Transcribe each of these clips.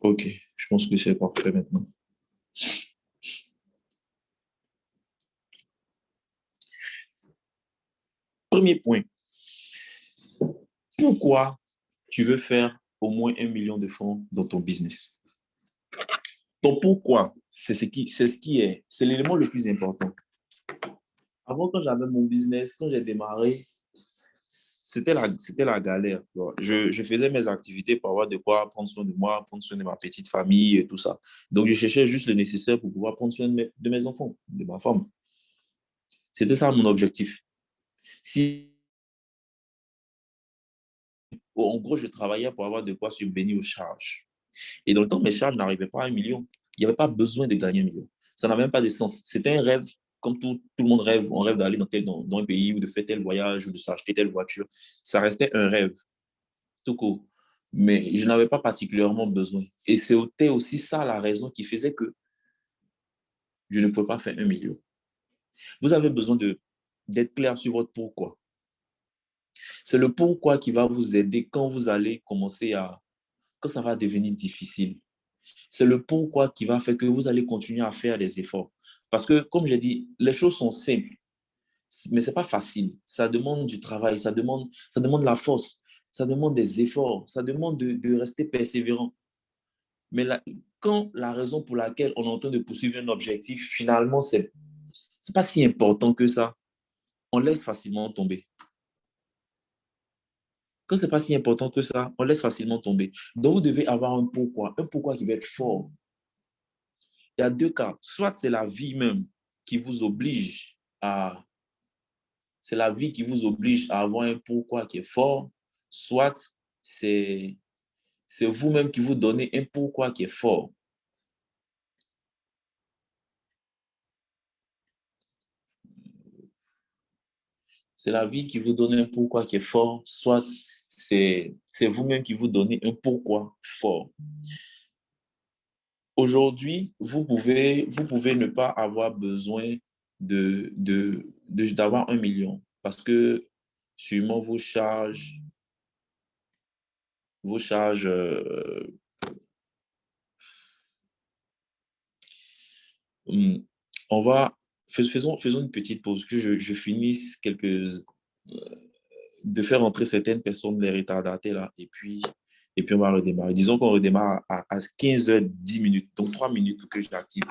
Ok, je pense que c'est parfait maintenant. Premier point, pourquoi tu veux faire au moins 1 million de francs dans ton business? Ton pourquoi, c'est l'élément le plus important. Avant, quand j'avais mon business, quand j'ai démarré, c'était la galère. Tu vois. Je faisais mes activités pour avoir de quoi prendre soin de moi, prendre soin de ma petite famille et tout ça. Donc, je cherchais juste le nécessaire pour pouvoir prendre soin de mes enfants, de ma femme. C'était ça mon objectif. Si, en gros, je travaillais pour avoir de quoi subvenir aux charges. Et dans le temps, mes charges n'arrivaient pas à 1 million. Il n'y avait pas besoin de gagner 1 million. Ça n'avait même pas de sens. C'était un rêve, comme tout le monde rêve. On rêve d'aller dans un pays ou de faire tel voyage ou de s'acheter telle voiture. Ça restait un rêve, tout court. Mais je n'avais pas particulièrement besoin. Et c'était aussi ça la raison qui faisait que je ne pouvais pas faire 1 million. Vous avez besoin d'être clair sur votre pourquoi. C'est le pourquoi qui va vous aider quand vous allez commencer quand ça va devenir difficile. C'est le pourquoi qui va faire que vous allez continuer à faire des efforts. Parce que, comme j'ai dit, les choses sont simples, mais ce n'est pas facile. Ça demande du travail, ça demande la force, ça demande des efforts, ça demande de rester persévérant. Mais quand la raison pour laquelle on est en train de poursuivre un objectif, finalement, c'est pas si important que ça, on laisse facilement tomber. Quand c'est pas si important que ça, on laisse facilement tomber. Donc, vous devez avoir un pourquoi qui va être fort. Il y a deux cas. Soit c'est la vie même qui vous oblige à, c'est la vie qui vous oblige à avoir un pourquoi qui est fort, soit c'est, c'est vous-même qui vous donnez un pourquoi qui est fort. C'est la vie qui vous donne un pourquoi qui est fort, soit c'est vous-même qui vous donnez un pourquoi fort. Aujourd'hui, vous pouvez ne pas avoir besoin d'avoir 1 million parce que sûrement vos charges hum, on va, faisons une petite pause, que je finisse de faire entrer certaines personnes, les retardataires là, et puis on va redémarrer. Disons qu'on redémarre à 15h10, donc 3 minutes pour que j'active.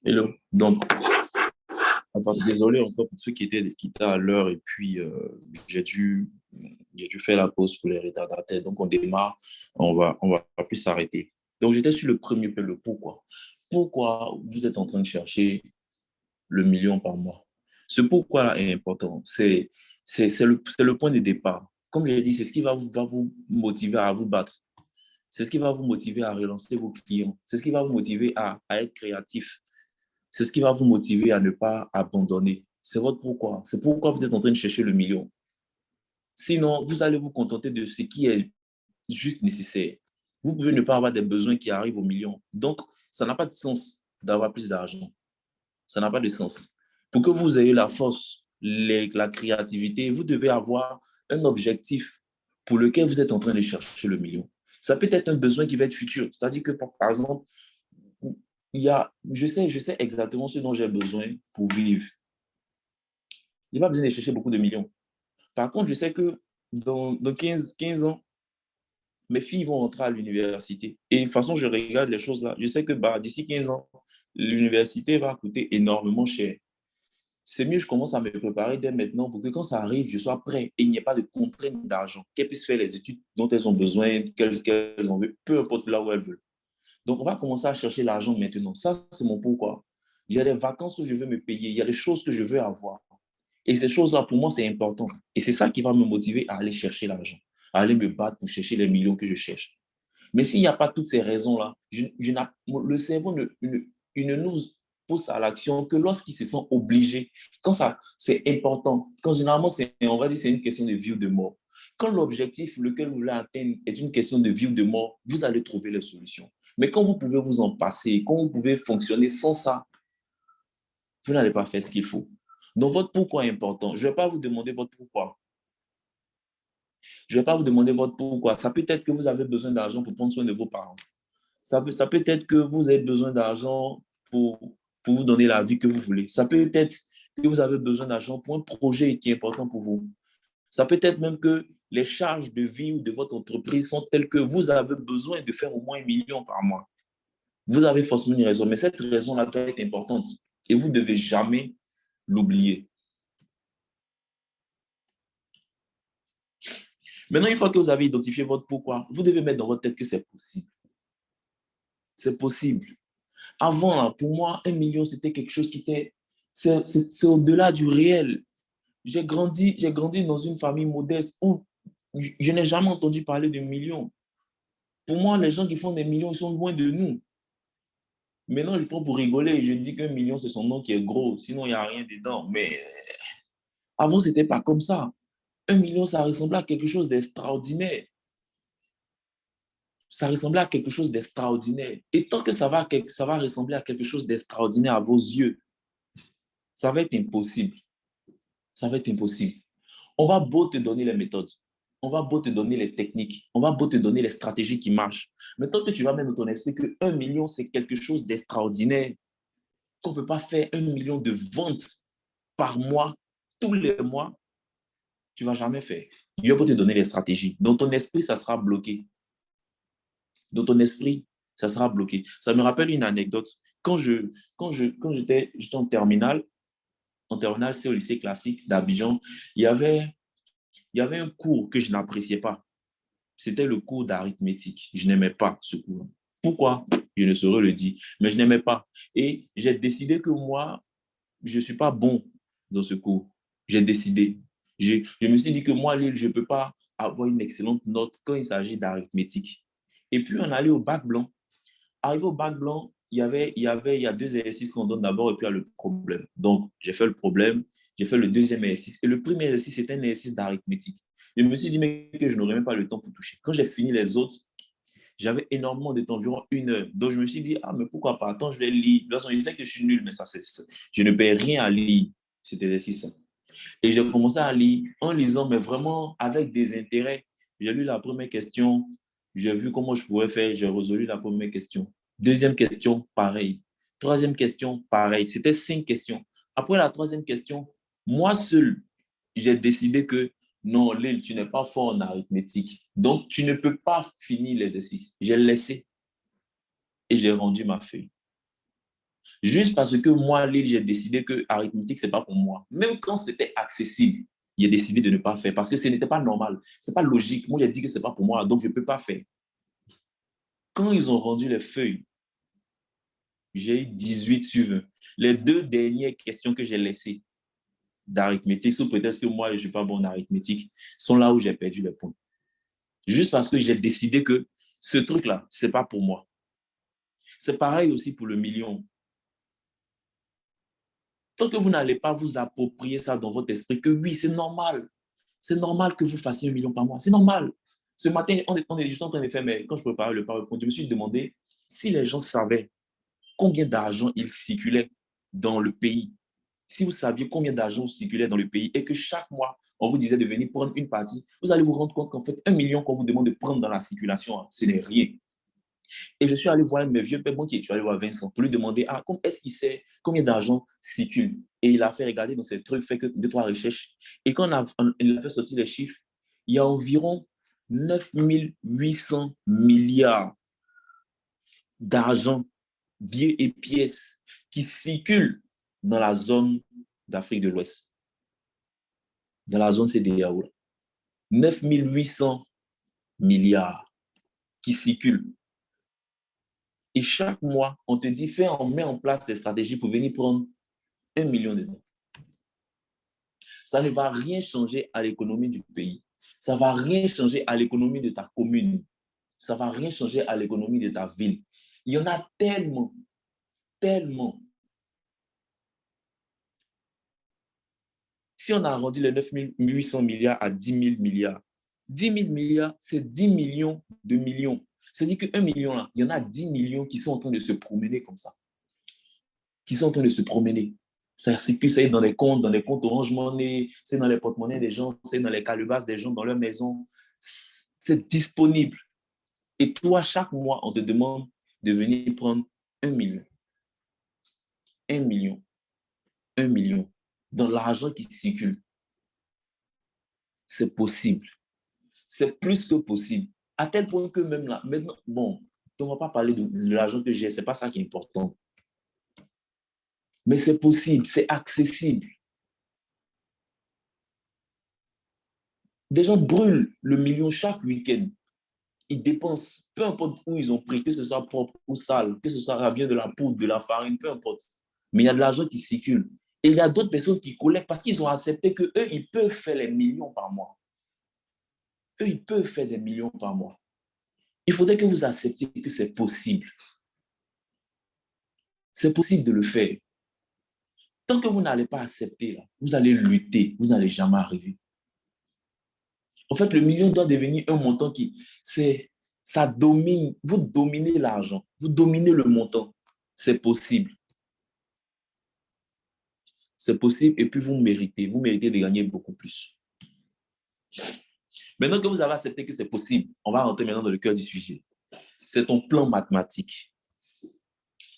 Hello. Donc, désolé encore pour ceux qui étaient à l'heure et puis j'ai dû faire la pause pour les retardataires. Donc, on démarre, on va pas plus s'arrêter. Donc, j'étais sur le premier peu, le pourquoi. Pourquoi vous êtes en train de chercher le million par mois? Ce pourquoi-là est important. C'est le point de départ. Comme je l'ai dit, c'est ce qui va vous motiver à vous battre. C'est ce qui va vous motiver à relancer vos clients. C'est ce qui va vous motiver à être créatif. C'est ce qui va vous motiver à ne pas abandonner. C'est votre pourquoi. C'est pourquoi vous êtes en train de chercher le million. Sinon, vous allez vous contenter de ce qui est juste nécessaire. Vous pouvez ne pas avoir des besoins qui arrivent au million. Donc, ça n'a pas de sens d'avoir plus d'argent. Ça n'a pas de sens. Pour que vous ayez la force, la créativité, vous devez avoir un objectif pour lequel vous êtes en train de chercher le million. Ça peut être un besoin qui va être futur. C'est-à-dire que, par exemple, je sais exactement ce dont j'ai besoin pour vivre. Il n'y a pas besoin de chercher beaucoup de millions. Par contre, je sais que dans 15 ans, mes filles vont entrer à l'université. Et de toute façon, je regarde les choses là. Je sais que d'ici 15 ans, l'université va coûter énormément cher. C'est mieux, je commence à me préparer dès maintenant pour que quand ça arrive, je sois prêt et il n'y ait pas de contrainte d'argent. Qu'elles puissent faire les études dont elles ont besoin, qu'elles en veulent, peu importe là où elles veulent. Donc, on va commencer à chercher l'argent maintenant. Ça, c'est mon pourquoi. Il y a des vacances que je veux me payer, il y a des choses que je veux avoir. Et ces choses-là, pour moi, c'est important. Et c'est ça qui va me motiver à aller chercher l'argent, à aller me battre pour chercher les millions que je cherche. Mais s'il n'y a pas toutes ces raisons-là, le cerveau il ne nous pousse à l'action que lorsqu'il se sent obligé. Quand ça, c'est important. Quand généralement, on va dire c'est une question de vie ou de mort. Quand l'objectif lequel vous voulez atteindre est une question de vie ou de mort, vous allez trouver les solutions. Mais quand vous pouvez vous en passer, quand vous pouvez fonctionner sans ça, vous n'allez pas faire ce qu'il faut. Donc, votre pourquoi est important. Je ne vais pas vous demander votre pourquoi. Je ne vais pas vous demander votre pourquoi. Ça peut être que vous avez besoin d'argent pour prendre soin de vos parents. Ça peut être que vous avez besoin d'argent pour vous donner la vie que vous voulez. Ça peut être que vous avez besoin d'argent pour un projet qui est important pour vous. Ça peut être même que les charges de vie ou de votre entreprise sont telles que vous avez besoin de faire au moins 1 million par mois. Vous avez forcément une raison, mais cette raison-là doit être importante et vous ne devez jamais l'oublier. Maintenant, une fois que vous avez identifié votre pourquoi, vous devez mettre dans votre tête que c'est possible. C'est possible. Avant, pour moi, 1 million, c'était quelque chose qui était... C'est au-delà du réel. J'ai grandi dans une famille modeste où je n'ai jamais entendu parler de millions. Pour moi, les gens qui font des millions, ils sont loin de nous. Maintenant, je prends pour rigoler et je dis qu'1 million, c'est son nom qui est gros. Sinon, il n'y a rien dedans. Mais avant, ce n'était pas comme ça. 1 million, ça ressemblait à quelque chose d'extraordinaire. Ça ressemblait à quelque chose d'extraordinaire. Et tant que ça va ressembler à quelque chose d'extraordinaire à vos yeux, ça va être impossible. Ça va être impossible. On va beau te donner les méthodes, on va beau te donner les techniques, on va beau te donner les stratégies qui marchent. Mais tant que tu vas mettre dans ton esprit que 1 million, c'est quelque chose d'extraordinaire, qu'on ne peut pas faire 1 million de ventes par mois, tous les mois, tu ne vas jamais faire. Dieu va te donner les stratégies. Dans ton esprit, ça sera bloqué. Dans ton esprit, ça sera bloqué. Ça me rappelle une anecdote. Quand j'étais en terminale, c'est au lycée classique d'Abidjan, il y avait un cours que je n'appréciais pas. C'était le cours d'arithmétique. Je n'aimais pas ce cours. Pourquoi? Je ne saurais le dire, mais je n'aimais pas. Et j'ai décidé que moi, je ne suis pas bon dans ce cours. J'ai décidé. Je me suis dit que moi, je ne peux pas avoir une excellente note quand il s'agit d'arithmétique. Et puis, on allait au bac blanc. Arrivé au bac blanc, il y a deux exercices qu'on donne d'abord et puis il y a le problème. Donc, j'ai fait le problème, j'ai fait le deuxième exercice. Et le premier exercice, c'était un exercice d'arithmétique. Je me suis dit mais que je n'aurais même pas le temps pour toucher. Quand j'ai fini les autres, j'avais énormément de temps, environ 1 heure. Donc, je me suis dit, ah, mais pourquoi pas? Attends, je vais lire. De toute façon, je sais que je suis nul, mais je ne perds rien à lire cet exercice. Et j'ai commencé à lire en lisant, mais vraiment avec des intérêts. J'ai lu la première question, j'ai vu comment je pouvais faire, j'ai résolu la première question. Deuxième question, pareil. Troisième question, pareil. C'était 5 questions. Après la troisième question, moi seul, j'ai décidé que non, Lille, tu n'es pas fort en arithmétique. Donc, tu ne peux pas finir l'exercice. J'ai laissé et j'ai rendu ma feuille. Juste parce que moi, Lille, j'ai décidé que arithmétique, ce n'est pas pour moi. Même quand c'était accessible, j'ai décidé de ne pas faire parce que ce n'était pas normal. Ce n'est pas logique. Moi, j'ai dit que ce n'est pas pour moi, donc je ne peux pas faire. Quand ils ont rendu les feuilles, j'ai eu 18 sur 20. Les 2 dernières questions que j'ai laissées d'arithmétique, sous prétexte que moi, je ne suis pas bon en arithmétique, sont là où j'ai perdu les points. Juste parce que j'ai décidé que ce truc-là, ce n'est pas pour moi. C'est pareil aussi pour le million. Tant que vous n'allez pas vous approprier ça dans votre esprit, que oui, c'est normal. C'est normal que vous fassiez 1 million par mois. C'est normal. Ce matin, on est juste en train de faire, mais quand je préparais le PowerPoint, je me suis demandé si les gens savaient combien d'argent il circulait dans le pays. Si vous saviez combien d'argent circulait dans le pays et que chaque mois, on vous disait de venir prendre une partie, vous allez vous rendre compte qu'en fait, 1 million qu'on vous demande de prendre dans la circulation, ce n'est rien. Et je suis allé voir un de mes vieux pères banquiers, je suis allé voir Vincent, pour lui demander, ah, est-ce qu'il sait combien d'argent circule? Et il a fait regarder dans ses trucs, fait que 2, 3 recherches. Et quand il a fait sortir les chiffres, il y a environ 9 800 milliards d'argent, billets et pièces qui circulent dans la zone d'Afrique de l'Ouest, dans la zone CEDEAO. 9 800 milliards qui circulent. Et chaque mois, on te dit, on met en place des stratégies pour venir prendre 1 million de dollars. Ça ne va rien changer à l'économie du pays. Ça ne va rien changer à l'économie de ta commune. Ça ne va rien changer à l'économie de ta ville. Il y en a tellement, tellement. Si on a arrondi les 9 800 milliards à 10 000 milliards, 10 000 milliards, c'est 10 millions de millions. C'est-à-dire qu'un million, là, il y en a 10 millions qui sont en train de se promener comme ça. Qui sont en train de se promener. Ça circule, ça est dans les comptes Orange Money, c'est dans les porte-monnaies des gens, c'est dans les calebasses des gens, dans leur maison. C'est disponible. Et toi, chaque mois, on te demande de venir prendre 1 million. 1 million. 1 million. Dans l'argent qui circule. C'est possible. C'est plus que possible. À tel point que même là, maintenant, bon, on ne va pas parler de l'argent que j'ai, ce n'est pas ça qui est important. Mais c'est possible, c'est accessible. Des gens brûlent le million chaque week-end. Ils dépensent, peu importe où ils ont pris, que ce soit propre ou sale, que ce soit vient de la poudre, de la farine, peu importe. Mais il y a de l'argent qui circule. Et il y a d'autres personnes qui collectent parce qu'ils ont accepté qu'eux, ils peuvent faire les millions par mois. Eux, ils peuvent faire des millions par mois. Il faudrait que vous acceptiez que c'est possible. C'est possible de le faire. Tant que vous n'allez pas accepter, là, vous allez lutter, vous n'allez jamais arriver. En fait, le million doit devenir un montant ça domine, vous dominez l'argent, vous dominez le montant. C'est possible. C'est possible et puis vous méritez de gagner beaucoup plus. Maintenant que vous avez accepté que c'est possible, on va rentrer maintenant dans le cœur du sujet. C'est ton plan mathématique.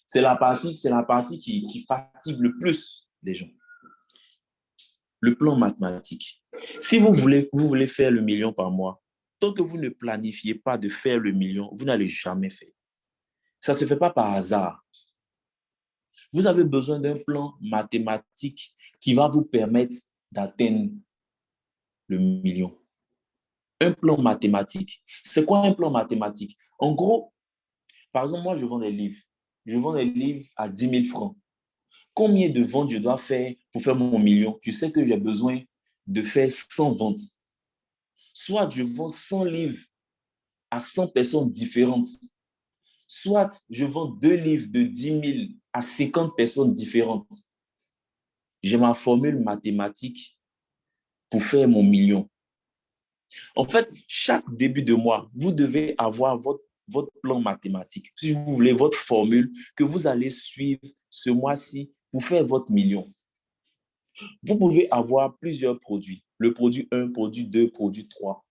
C'est la partie qui fatigue le plus les gens. Le plan mathématique. Si vous voulez faire le million par mois, tant que vous ne planifiez pas de faire le million, vous n'allez jamais faire. Ça ne se fait pas par hasard. Vous avez besoin d'un plan mathématique qui va vous permettre d'atteindre le million. Un plan mathématique. C'est quoi un plan mathématique? En gros, par exemple, moi, je vends des livres. Je vends des livres à 10 000 francs. Combien de ventes je dois faire pour faire mon million? Je sais que j'ai besoin de faire 100 ventes. Soit je vends 100 livres à 100 personnes différentes. Soit je vends 2 livres de 10 000 à 50 personnes différentes. J'ai ma formule mathématique pour faire mon million. En fait, chaque début de mois, vous devez avoir votre plan mathématique. Si vous voulez, votre formule que vous allez suivre ce mois-ci pour faire votre million. Vous pouvez avoir plusieurs produits. Le produit 1, produit 2, produit 3.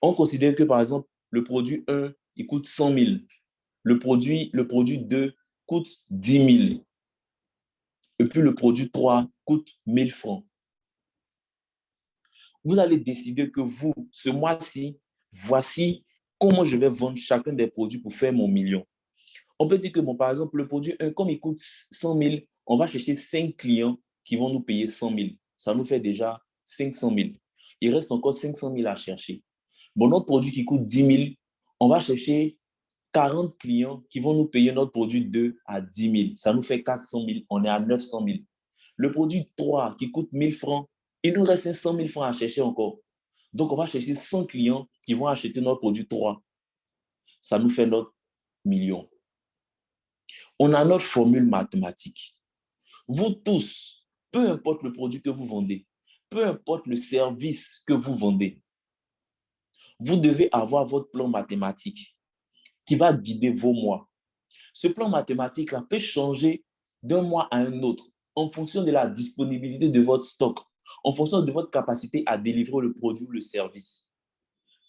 On considère que, par exemple, le produit 1, il coûte 100 000. Le produit 2 coûte 10 000. Et puis le produit 3 coûte 1 000 francs. Vous allez décider que vous, ce mois-ci, voici comment je vais vendre chacun des produits pour faire mon million. On peut dire que, bon, par exemple, le produit 1, comme il coûte 100 000, on va chercher 5 clients qui vont nous payer 100 000. Ça nous fait déjà 500 000. Il reste encore 500 000 à chercher. Bon, notre produit qui coûte 10 000, on va chercher 40 clients qui vont nous payer notre produit 2 à 10 000. Ça nous fait 400 000. On est à 900 000. Le produit 3 qui coûte 1 000 francs, il nous reste 100 000 francs à chercher encore. Donc, on va chercher 100 clients qui vont acheter notre produit 3. Ça nous fait notre million. On a notre formule mathématique. Vous tous, peu importe le produit que vous vendez, peu importe le service que vous vendez, vous devez avoir votre plan mathématique qui va guider vos mois. Ce plan mathématique-là peut changer d'un mois à un autre en fonction de la disponibilité de votre stock, en fonction de votre capacité à délivrer le produit ou le service.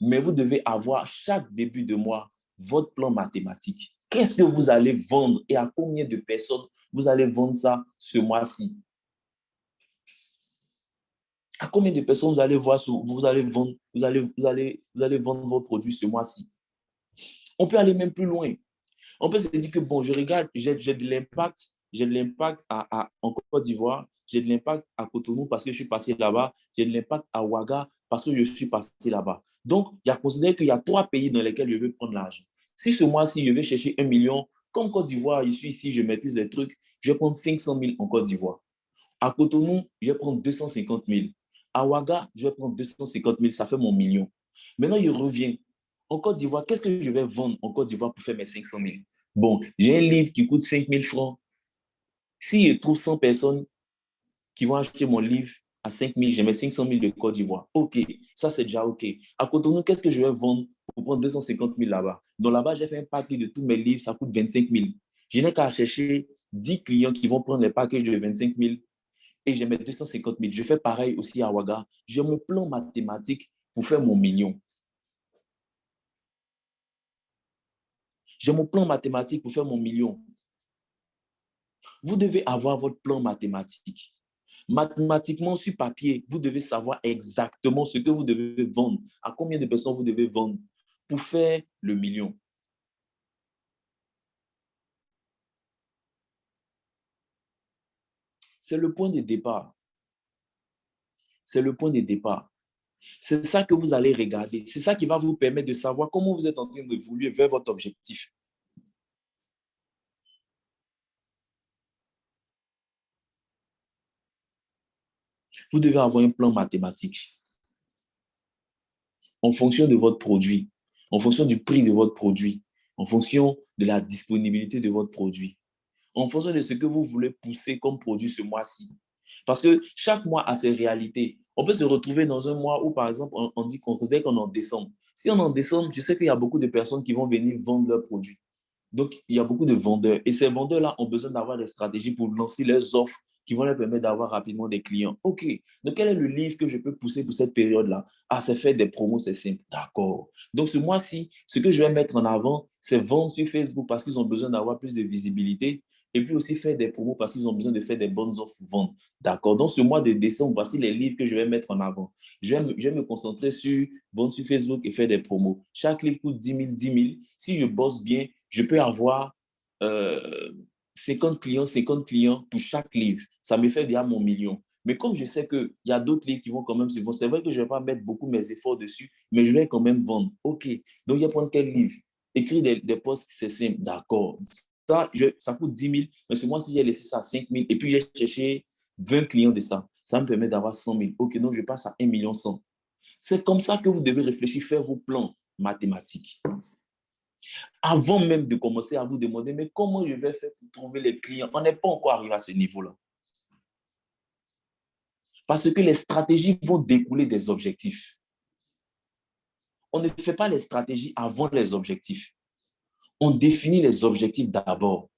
Mais vous devez avoir chaque début de mois votre plan mathématique. Qu'est-ce que vous allez vendre et à combien de personnes vous allez vendre ça ce mois-ci? À combien de personnes vous allez voir, vous allez vendre, vous allez vendre vos produits ce mois-ci? On peut aller même plus loin. On peut se dire que, bon, je regarde, j'ai de l'impact en Côte d'Ivoire, j'ai de l'impact à Cotonou parce que je suis passé là-bas, j'ai de l'impact à Ouaga parce que je suis passé là-bas. Donc, il y a considéré qu'il y a 3 pays dans lesquels je veux prendre l'argent. Si ce mois-ci, je vais chercher 1 million, comme Côte d'Ivoire, je suis ici, je maîtrise les trucs, je vais prendre 500 000 en Côte d'Ivoire. À Cotonou, je vais prendre 250 000. À Ouaga, je vais prendre 250 000, ça fait mon million. Maintenant, je reviens. En Côte d'Ivoire, qu'est-ce que je vais vendre en Côte d'Ivoire pour faire mes 500 000? Bon, j'ai un livre qui coûte 5 000 francs. Si je trouve 100 personnes qui vont acheter mon livre à 5 000, j'ai mes 500 000 de Côte d'Ivoire. OK, ça c'est déjà OK. À Cotonou, qu'est-ce que je vais vendre pour prendre 250 000 là-bas? Donc là-bas, j'ai fait un paquet de tous mes livres, ça coûte 25 000. Je n'ai qu'à chercher 10 clients qui vont prendre les packages de 25 000 et j'ai mes 250 000. Je fais pareil aussi à Ouaga. J'ai mon plan mathématique pour faire mon million. J'ai mon plan mathématique pour faire mon million. Vous devez avoir votre plan mathématique. Mathématiquement, sur papier, vous devez savoir exactement ce que vous devez vendre, à combien de personnes vous devez vendre pour faire le million. C'est le point de départ. C'est le point de départ. C'est ça que vous allez regarder. C'est ça qui va vous permettre de savoir comment vous êtes en train d'évoluer vers votre objectif. Vous devez avoir un plan mathématique en fonction de votre produit, en fonction du prix de votre produit, en fonction de la disponibilité de votre produit, en fonction de ce que vous voulez pousser comme produit ce mois-ci. Parce que chaque mois a ses réalités. On peut se retrouver dans un mois où, par exemple, on dit qu'on considère qu'on est en décembre. Si on est en décembre, tu sais qu'il y a beaucoup de personnes qui vont venir vendre leurs produits. Donc, il y a beaucoup de vendeurs. Et ces vendeurs-là ont besoin d'avoir des stratégies pour lancer leurs offres qui vont leur permettre d'avoir rapidement des clients. OK. Donc, quel est le livre que je peux pousser pour cette période-là? Ah, c'est faire des promos, c'est simple. D'accord. Donc, ce mois-ci, ce que je vais mettre en avant, c'est vendre sur Facebook parce qu'ils ont besoin d'avoir plus de visibilité. Et puis aussi faire des promos parce qu'ils ont besoin de faire des bonnes offres ventes. D'accord. Donc, ce mois de décembre, voici les livres que je vais mettre en avant. Je vais me concentrer sur vendre sur Facebook et faire des promos. Chaque livre coûte 10 000, 10 000. Si je bosse bien, je peux avoir euh, 50 clients pour chaque livre. Ça me fait déjà mon million. Mais comme je sais qu'il y a d'autres livres qui vont quand même se vendre, c'est vrai que je ne vais pas mettre beaucoup mes efforts dessus, mais je vais quand même vendre. OK. Donc, je vais prendre quel livre? Écrire des posts, c'est simple. D'accord. Ça coûte 10 000, mais ce mois-ci, j'ai laissé ça à 5 000 et puis j'ai cherché 20 clients de ça. Ça me permet d'avoir 100 000. OK, donc je passe à 1 million 100. C'est comme ça que vous devez réfléchir, faire vos plans mathématiques. Avant même de commencer à vous demander, mais comment je vais faire pour trouver les clients? On n'est pas encore arrivé à ce niveau-là. Parce que les stratégies vont découler des objectifs. On ne fait pas les stratégies avant les objectifs. On définit les objectifs d'abord.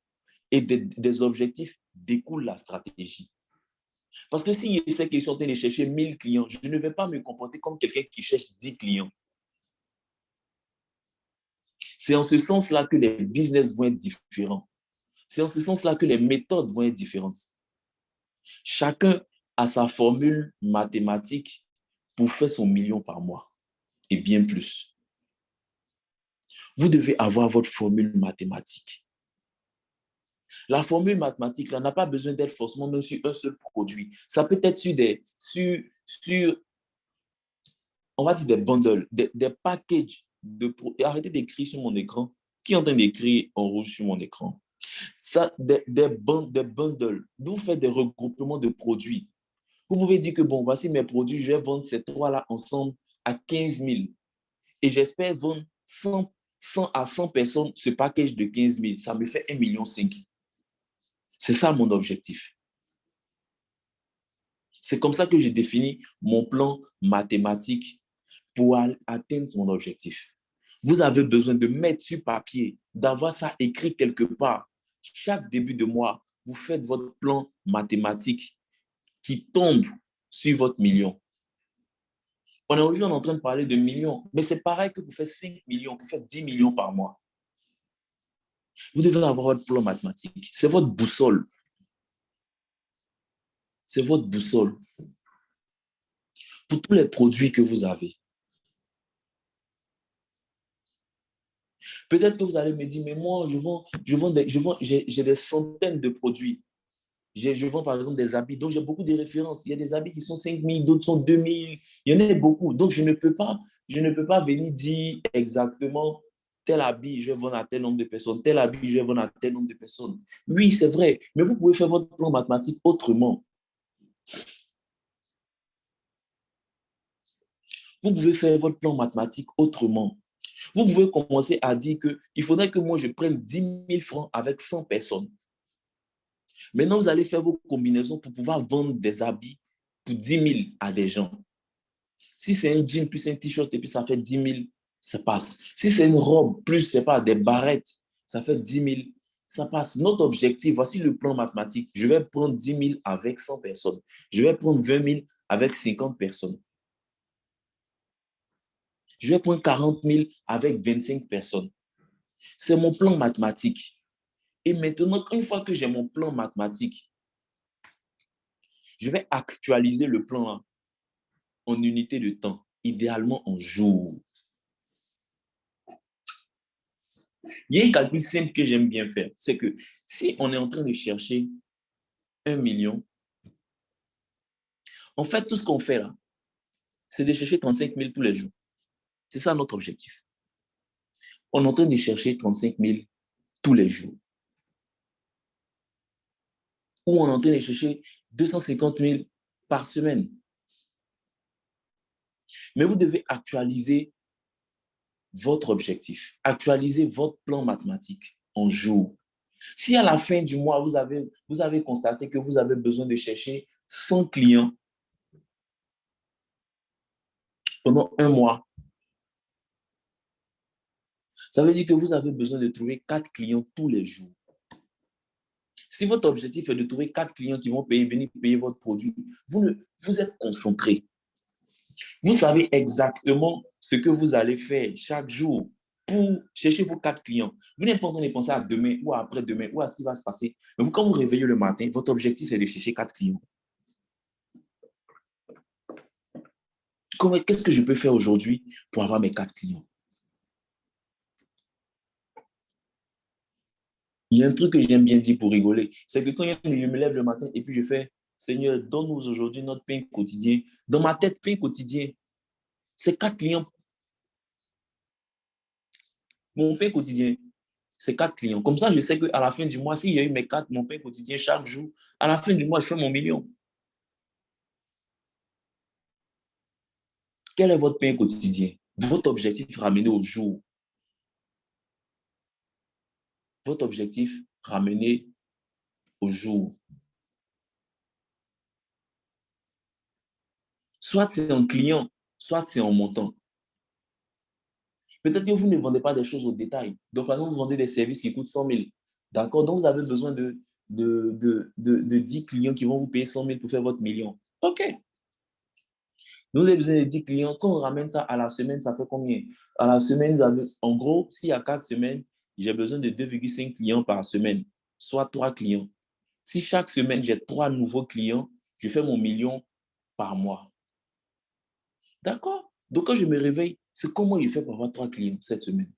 Et des objectifs découle la stratégie. Parce que si je sais que je suis en train de chercher 1000 clients, je ne vais pas me comporter comme quelqu'un qui cherche 10 clients. C'est en ce sens-là que les business vont être différents. C'est en ce sens-là que les méthodes vont être différentes. Chacun a sa formule mathématique pour faire son million par mois et bien plus. Vous devez avoir votre formule mathématique. La formule mathématique n'a pas besoin d'être forcément même sur un seul produit. Ça peut être sur on va dire des bundles, des packages. Arrêtez d'écrire sur mon écran. Qui est en train d'écrire en rouge sur mon écran? Ça, des bundles. Vous faites des regroupements de produits. Vous pouvez dire que, bon, voici mes produits, je vais vendre ces trois-là ensemble à 15 000. Et j'espère vendre 100 à 100 personnes ce package de 15 000. Ça me fait 1,5 million. C'est ça mon objectif. C'est comme ça que j'ai défini mon plan mathématique pour atteindre mon objectif. Vous avez besoin de mettre sur papier, d'avoir ça écrit quelque part. Chaque début de mois, vous faites votre plan mathématique qui tombe sur votre million. On est aujourd'hui en train de parler de millions, mais c'est pareil que vous faites 5 millions, vous faites 10 millions par mois. Vous devez avoir votre plan mathématique. C'est votre boussole. C'est votre boussole. pour tous les produits que vous avez. Peut-être que vous allez me dire, mais moi, j'ai des centaines de produits. Je vends par exemple des habits, donc j'ai beaucoup de références. Il y a des habits qui sont 5 000, d'autres sont 2 000. Il y en a beaucoup. Donc je ne peux pas venir dire exactement tel habit, je vais vendre à tel nombre de personnes, tel habit, je vais vendre à tel nombre de personnes. Oui, c'est vrai, mais vous pouvez faire votre plan mathématique autrement. Vous pouvez faire votre plan mathématique autrement. Vous pouvez commencer à dire qu'il faudrait que moi je prenne 10 000 francs avec 100 personnes. Maintenant, vous allez faire vos combinaisons pour pouvoir vendre des habits pour 10 000 à des gens. Si c'est un jean plus un t-shirt et puis ça fait 10 000, ça passe. Si c'est une robe plus, c'est pas, des barrettes, ça fait 10 000, ça passe. Notre objectif, voici le plan mathématique. Je vais prendre 10 000 avec 100 personnes. Je vais prendre 20 000 avec 50 personnes. Je vais prendre 40 000 avec 25 personnes. C'est mon plan mathématique. Et maintenant, une fois que j'ai mon plan mathématique, je vais actualiser le plan en unité de temps, idéalement en jours. Il y a un calcul simple que j'aime bien faire. C'est que si on est en train de chercher 1 million, en fait, tout ce qu'on fait là, c'est de chercher 35 000 tous les jours. C'est ça notre objectif. On est en train de chercher 35 000 tous les jours. Ou on est en train de chercher 250 000 par semaine. Mais vous devez actualiser votre objectif, actualiser votre plan mathématique en jours. Si à la fin du mois, vous avez constaté que vous avez besoin de chercher 100 clients pendant un mois, ça veut dire que vous avez besoin de trouver 4 clients tous les jours. Si votre objectif est de trouver 4 clients qui vont venir payer votre produit, vous êtes concentré. Vous savez exactement ce que vous allez faire chaque jour pour chercher vos 4 clients. Vous n'êtes pas en train de penser à demain ou à après-demain ou à ce qui va se passer. Mais vous, quand vous réveillez le matin, votre objectif est de chercher 4 clients. Qu'est-ce que je peux faire aujourd'hui pour avoir mes 4 clients? Il y a un truc que j'aime bien dire pour rigoler, c'est que quand je me lève le matin et puis je fais, Seigneur, donne-nous aujourd'hui notre pain quotidien. Dans ma tête, pain quotidien, c'est 4 clients. Mon pain quotidien, c'est 4 clients. Comme ça, je sais qu'à la fin du mois, s'il y a eu mes 4, mon pain quotidien chaque jour, à la fin du mois, je fais mon million. Quel est votre pain quotidien? Votre objectif ramené au jour. Votre objectif ramené au jour. Soit c'est en client, soit c'est en montant. Peut-être que vous ne vendez pas des choses au détail. Donc, par exemple, vous vendez des services qui coûtent 100 000. D'accord? Donc, vous avez besoin de 10 clients qui vont vous payer 100 000 pour faire votre million. OK. Vous avez besoin de 10 clients. Quand on ramène ça à la semaine, ça fait combien? À la semaine, en gros, s'il y a 4 semaines, j'ai besoin de 2,5 clients par semaine, soit 3 clients. Si chaque semaine, j'ai 3 nouveaux clients, je fais mon million par mois. D'accord? Donc, quand je me réveille, c'est comment je fais pour avoir 3 clients cette semaine?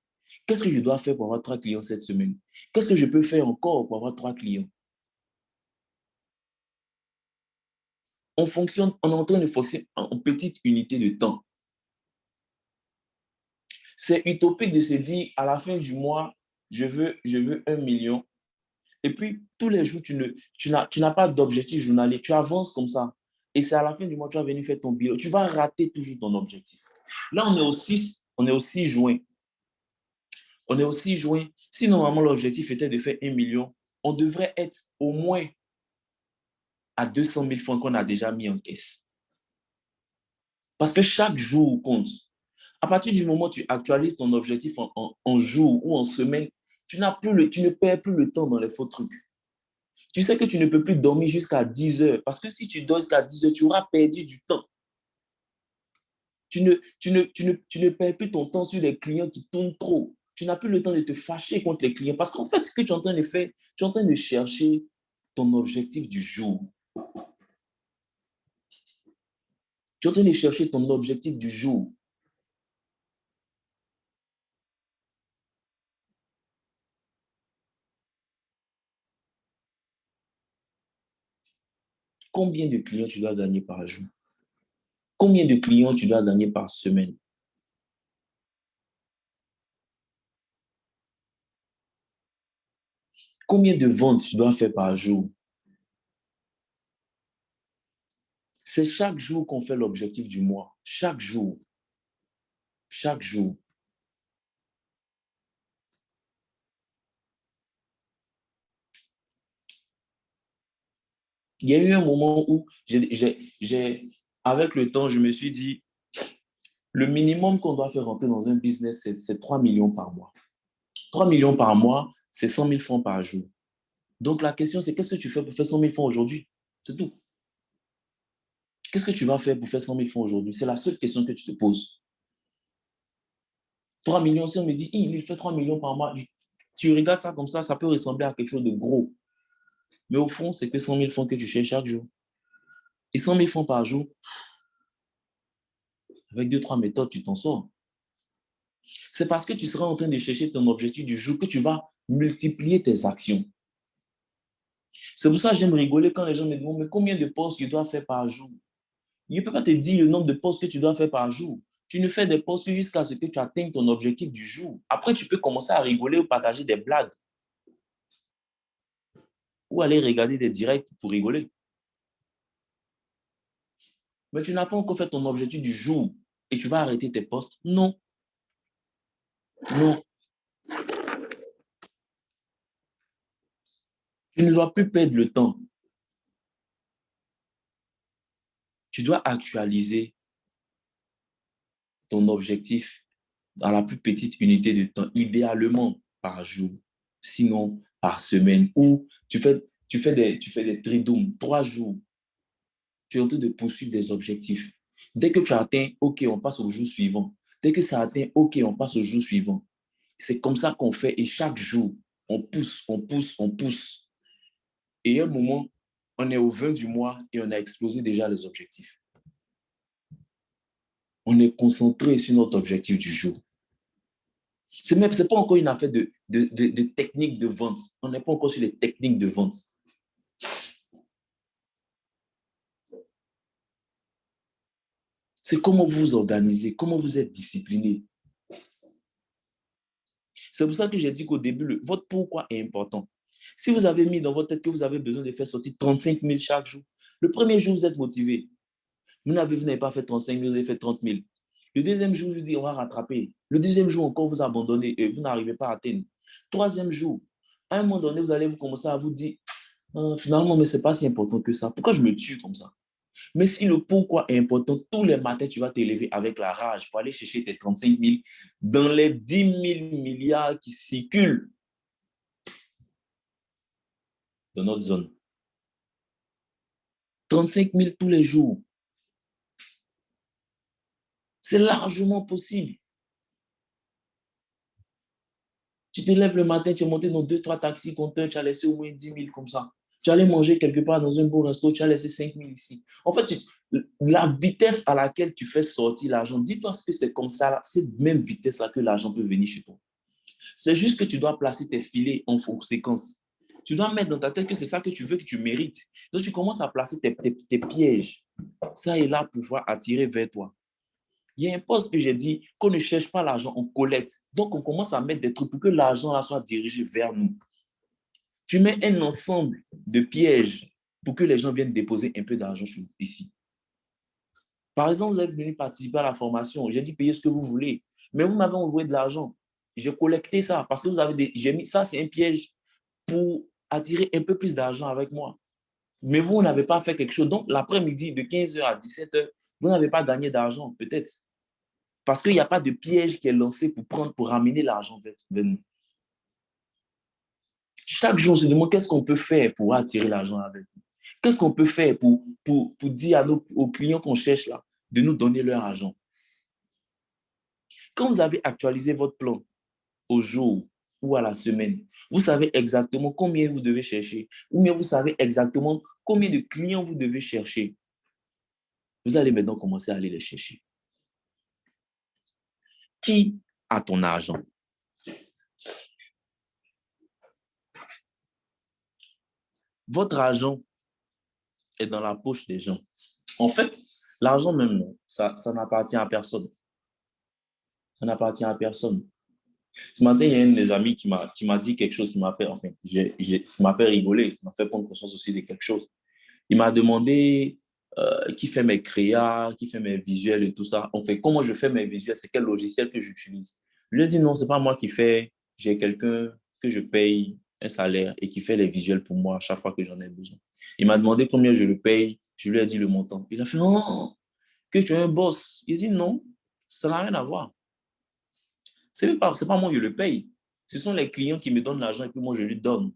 Qu'est-ce que je dois faire pour avoir 3 clients cette semaine? Qu'est-ce que je peux faire encore pour avoir 3 clients? On fonctionne, on est en train de fonctionner en petite unité de temps. C'est utopique de se dire, à la fin du mois, je veux 1 million. Et puis, tous les jours, tu n'as pas d'objectif journalier. Tu avances comme ça. Et c'est à la fin du mois, tu vas venir faire ton bilan. Tu vas rater toujours ton objectif. Là, on est au 6 juin. On est au 6 juin. Si normalement l'objectif était de faire 1 million, on devrait être au moins à 200 000 francs qu'on a déjà mis en caisse. Parce que chaque jour compte. À partir du moment où tu actualises ton objectif en jour ou en semaine, tu ne perds plus le temps dans les faux trucs. Tu sais que tu ne peux plus dormir jusqu'à 10 heures. Parce que si tu dors jusqu'à 10 heures, tu auras perdu du temps. Tu ne perds plus ton temps sur les clients qui tournent trop. Tu n'as plus le temps de te fâcher contre les clients. Parce qu'en fait, ce que tu es en train de faire, tu es en train de chercher ton objectif du jour. Tu es en train de chercher ton objectif du jour. Combien de clients tu dois gagner par jour? Combien de clients tu dois gagner par semaine? Combien de ventes tu dois faire par jour? C'est chaque jour qu'on fait l'objectif du mois. Chaque jour. Chaque jour. Il y a eu un moment où, avec le temps, je me suis dit, le minimum qu'on doit faire rentrer dans un business, c'est 3 millions par mois. 3 millions par mois, c'est 100 000 francs par jour. Donc, la question, c'est qu'est-ce que tu fais pour faire 100 000 francs aujourd'hui? C'est tout. Qu'est-ce que tu vas faire pour faire 100 000 francs aujourd'hui? C'est la seule question que tu te poses. 3 millions, si on me dit, il fait 3 millions par mois, tu regardes ça comme ça peut ressembler à quelque chose de gros. Mais au fond, c'est que 100 000 francs que tu cherches chaque jour. Et 100 000 francs par jour, avec deux, trois méthodes, tu t'en sors. C'est parce que tu seras en train de chercher ton objectif du jour que tu vas multiplier tes actions. C'est pour ça que j'aime rigoler quand les gens me demandent, mais combien de postes tu dois faire par jour? Je ne peux pas te dire le nombre de postes que tu dois faire par jour. Tu ne fais des postes que jusqu'à ce que tu atteignes ton objectif du jour. Après, tu peux commencer à rigoler ou partager des blagues ou aller regarder des directs pour rigoler. Mais tu n'as pas encore fait ton objectif du jour et tu vas arrêter tes postes. Non, non. Tu ne dois plus perdre le temps. Tu dois actualiser ton objectif dans la plus petite unité de temps, idéalement par jour, sinon par semaine, ou tu fais des tridomes, 3 jours, tu es en train de poursuivre des objectifs. Dès que tu as atteint, OK, on passe au jour suivant. Dès que ça atteint, OK, on passe au jour suivant. C'est comme ça qu'on fait et chaque jour, on pousse, on pousse, on pousse. Et à un moment, on est au 20 du mois et on a explosé déjà les objectifs. On est concentré sur notre objectif du jour. C'est pas encore une affaire de technique de vente. On n'est pas encore sur les techniques de vente. C'est comment vous vous organisez, comment vous êtes discipliné. C'est pour ça que j'ai dit qu'au début, votre pourquoi est important. Si vous avez mis dans votre tête que vous avez besoin de faire sortir 35 000 chaque jour, le premier jour, vous êtes motivé. Vous n'avez pas fait 35 000, vous avez fait 30 000. Le deuxième jour, vous dites, on va rattraper. Le deuxième jour, encore, vous abandonnez et vous n'arrivez pas à atteindre. Troisième jour, à un moment donné, vous allez vous commencer à vous dire, finalement, mais ce n'est pas si important que ça. Pourquoi je me tue comme ça? Mais si le pourquoi est important, tous les matins, tu vas t'élever avec la rage pour aller chercher tes 35 000 dans les 10 000 milliards qui circulent dans notre zone. 35 000 tous les jours. C'est largement possible. Tu te lèves le matin, tu es monté dans 2, 3 taxis compteurs, tu as laissé au moins 10 000 comme ça. Tu allais manger quelque part dans un beau resto, tu as laissé 5 000 ici. En fait, la vitesse à laquelle tu fais sortir l'argent, dis-toi que c'est comme ça, cette même vitesse-là que l'argent peut venir chez toi. C'est juste que tu dois placer tes filets en conséquence. Tu dois mettre dans ta tête que c'est ça que tu veux, que tu mérites. Donc, tu commences à placer tes pièges, ça et là, pour pouvoir attirer vers toi. Il y a un poste que j'ai dit qu'on ne cherche pas l'argent, on collecte. Donc, on commence à mettre des trucs pour que l'argent là soit dirigé vers nous. Tu mets un ensemble de pièges pour que les gens viennent déposer un peu d'argent ici. Par exemple, vous êtes venu participer à la formation. J'ai dit payez ce que vous voulez. Mais vous m'avez envoyé de l'argent. J'ai collecté ça parce que j'ai mis ça, c'est un piège pour attirer un peu plus d'argent avec moi. Mais vous n'avez pas fait quelque chose. Donc, l'après-midi, de 15h à 17h, vous n'avez pas gagné d'argent, peut-être. Parce qu'il n'y a pas de piège qui est lancé pour ramener l'argent vers nous. Chaque jour, on se demande qu'est-ce qu'on peut faire pour attirer l'argent avec nous. Qu'est-ce qu'on peut faire pour dire aux clients qu'on cherche là de nous donner leur argent. Quand vous avez actualisé votre plan au jour ou à la semaine, vous savez exactement combien vous devez chercher ou bien vous savez exactement combien de clients vous devez chercher. Vous allez maintenant commencer à aller les chercher. Qui a ton argent? Votre argent est dans la poche des gens. En fait, l'argent même, ça n'appartient à personne. Ça n'appartient à personne. Ce matin, il y a un de mes amis qui m'a dit quelque chose qui m'a fait, enfin, qui m'a fait rigoler, qui m'a fait prendre conscience aussi de quelque chose. Il m'a demandé qui fait mes créas, qui fait mes visuels et tout ça. En fait, comment je fais mes visuels, c'est quel logiciel que j'utilise. Je lui ai dit non, ce n'est pas moi qui fais. J'ai quelqu'un que je paye un salaire et qui fait les visuels pour moi à chaque fois que j'en ai besoin. Il m'a demandé combien je le paye. Je lui ai dit le montant. Il a fait non, que tu es un boss. Il a dit non, ça n'a rien à voir. C'est pas moi qui le paye. Ce sont les clients qui me donnent l'argent et puis moi je lui donne.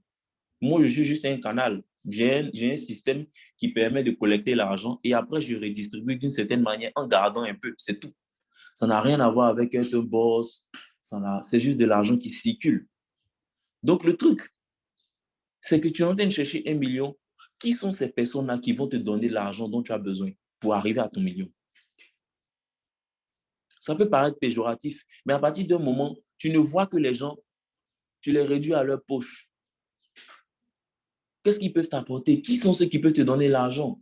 Moi, je suis juste un canal. J'ai un système qui permet de collecter l'argent et après, je redistribue d'une certaine manière en gardant un peu. C'est tout. Ça n'a rien à voir avec être un boss. C'est juste de l'argent qui circule. Donc, le truc, c'est que tu es en train de chercher 1 million. Qui sont ces personnes-là qui vont te donner l'argent dont tu as besoin pour arriver à ton million? Ça peut paraître péjoratif, mais à partir d'un moment, tu ne vois que les gens, tu les réduis à leur poche. Qu'est-ce qu'ils peuvent t'apporter? Qui sont ceux qui peuvent te donner l'argent?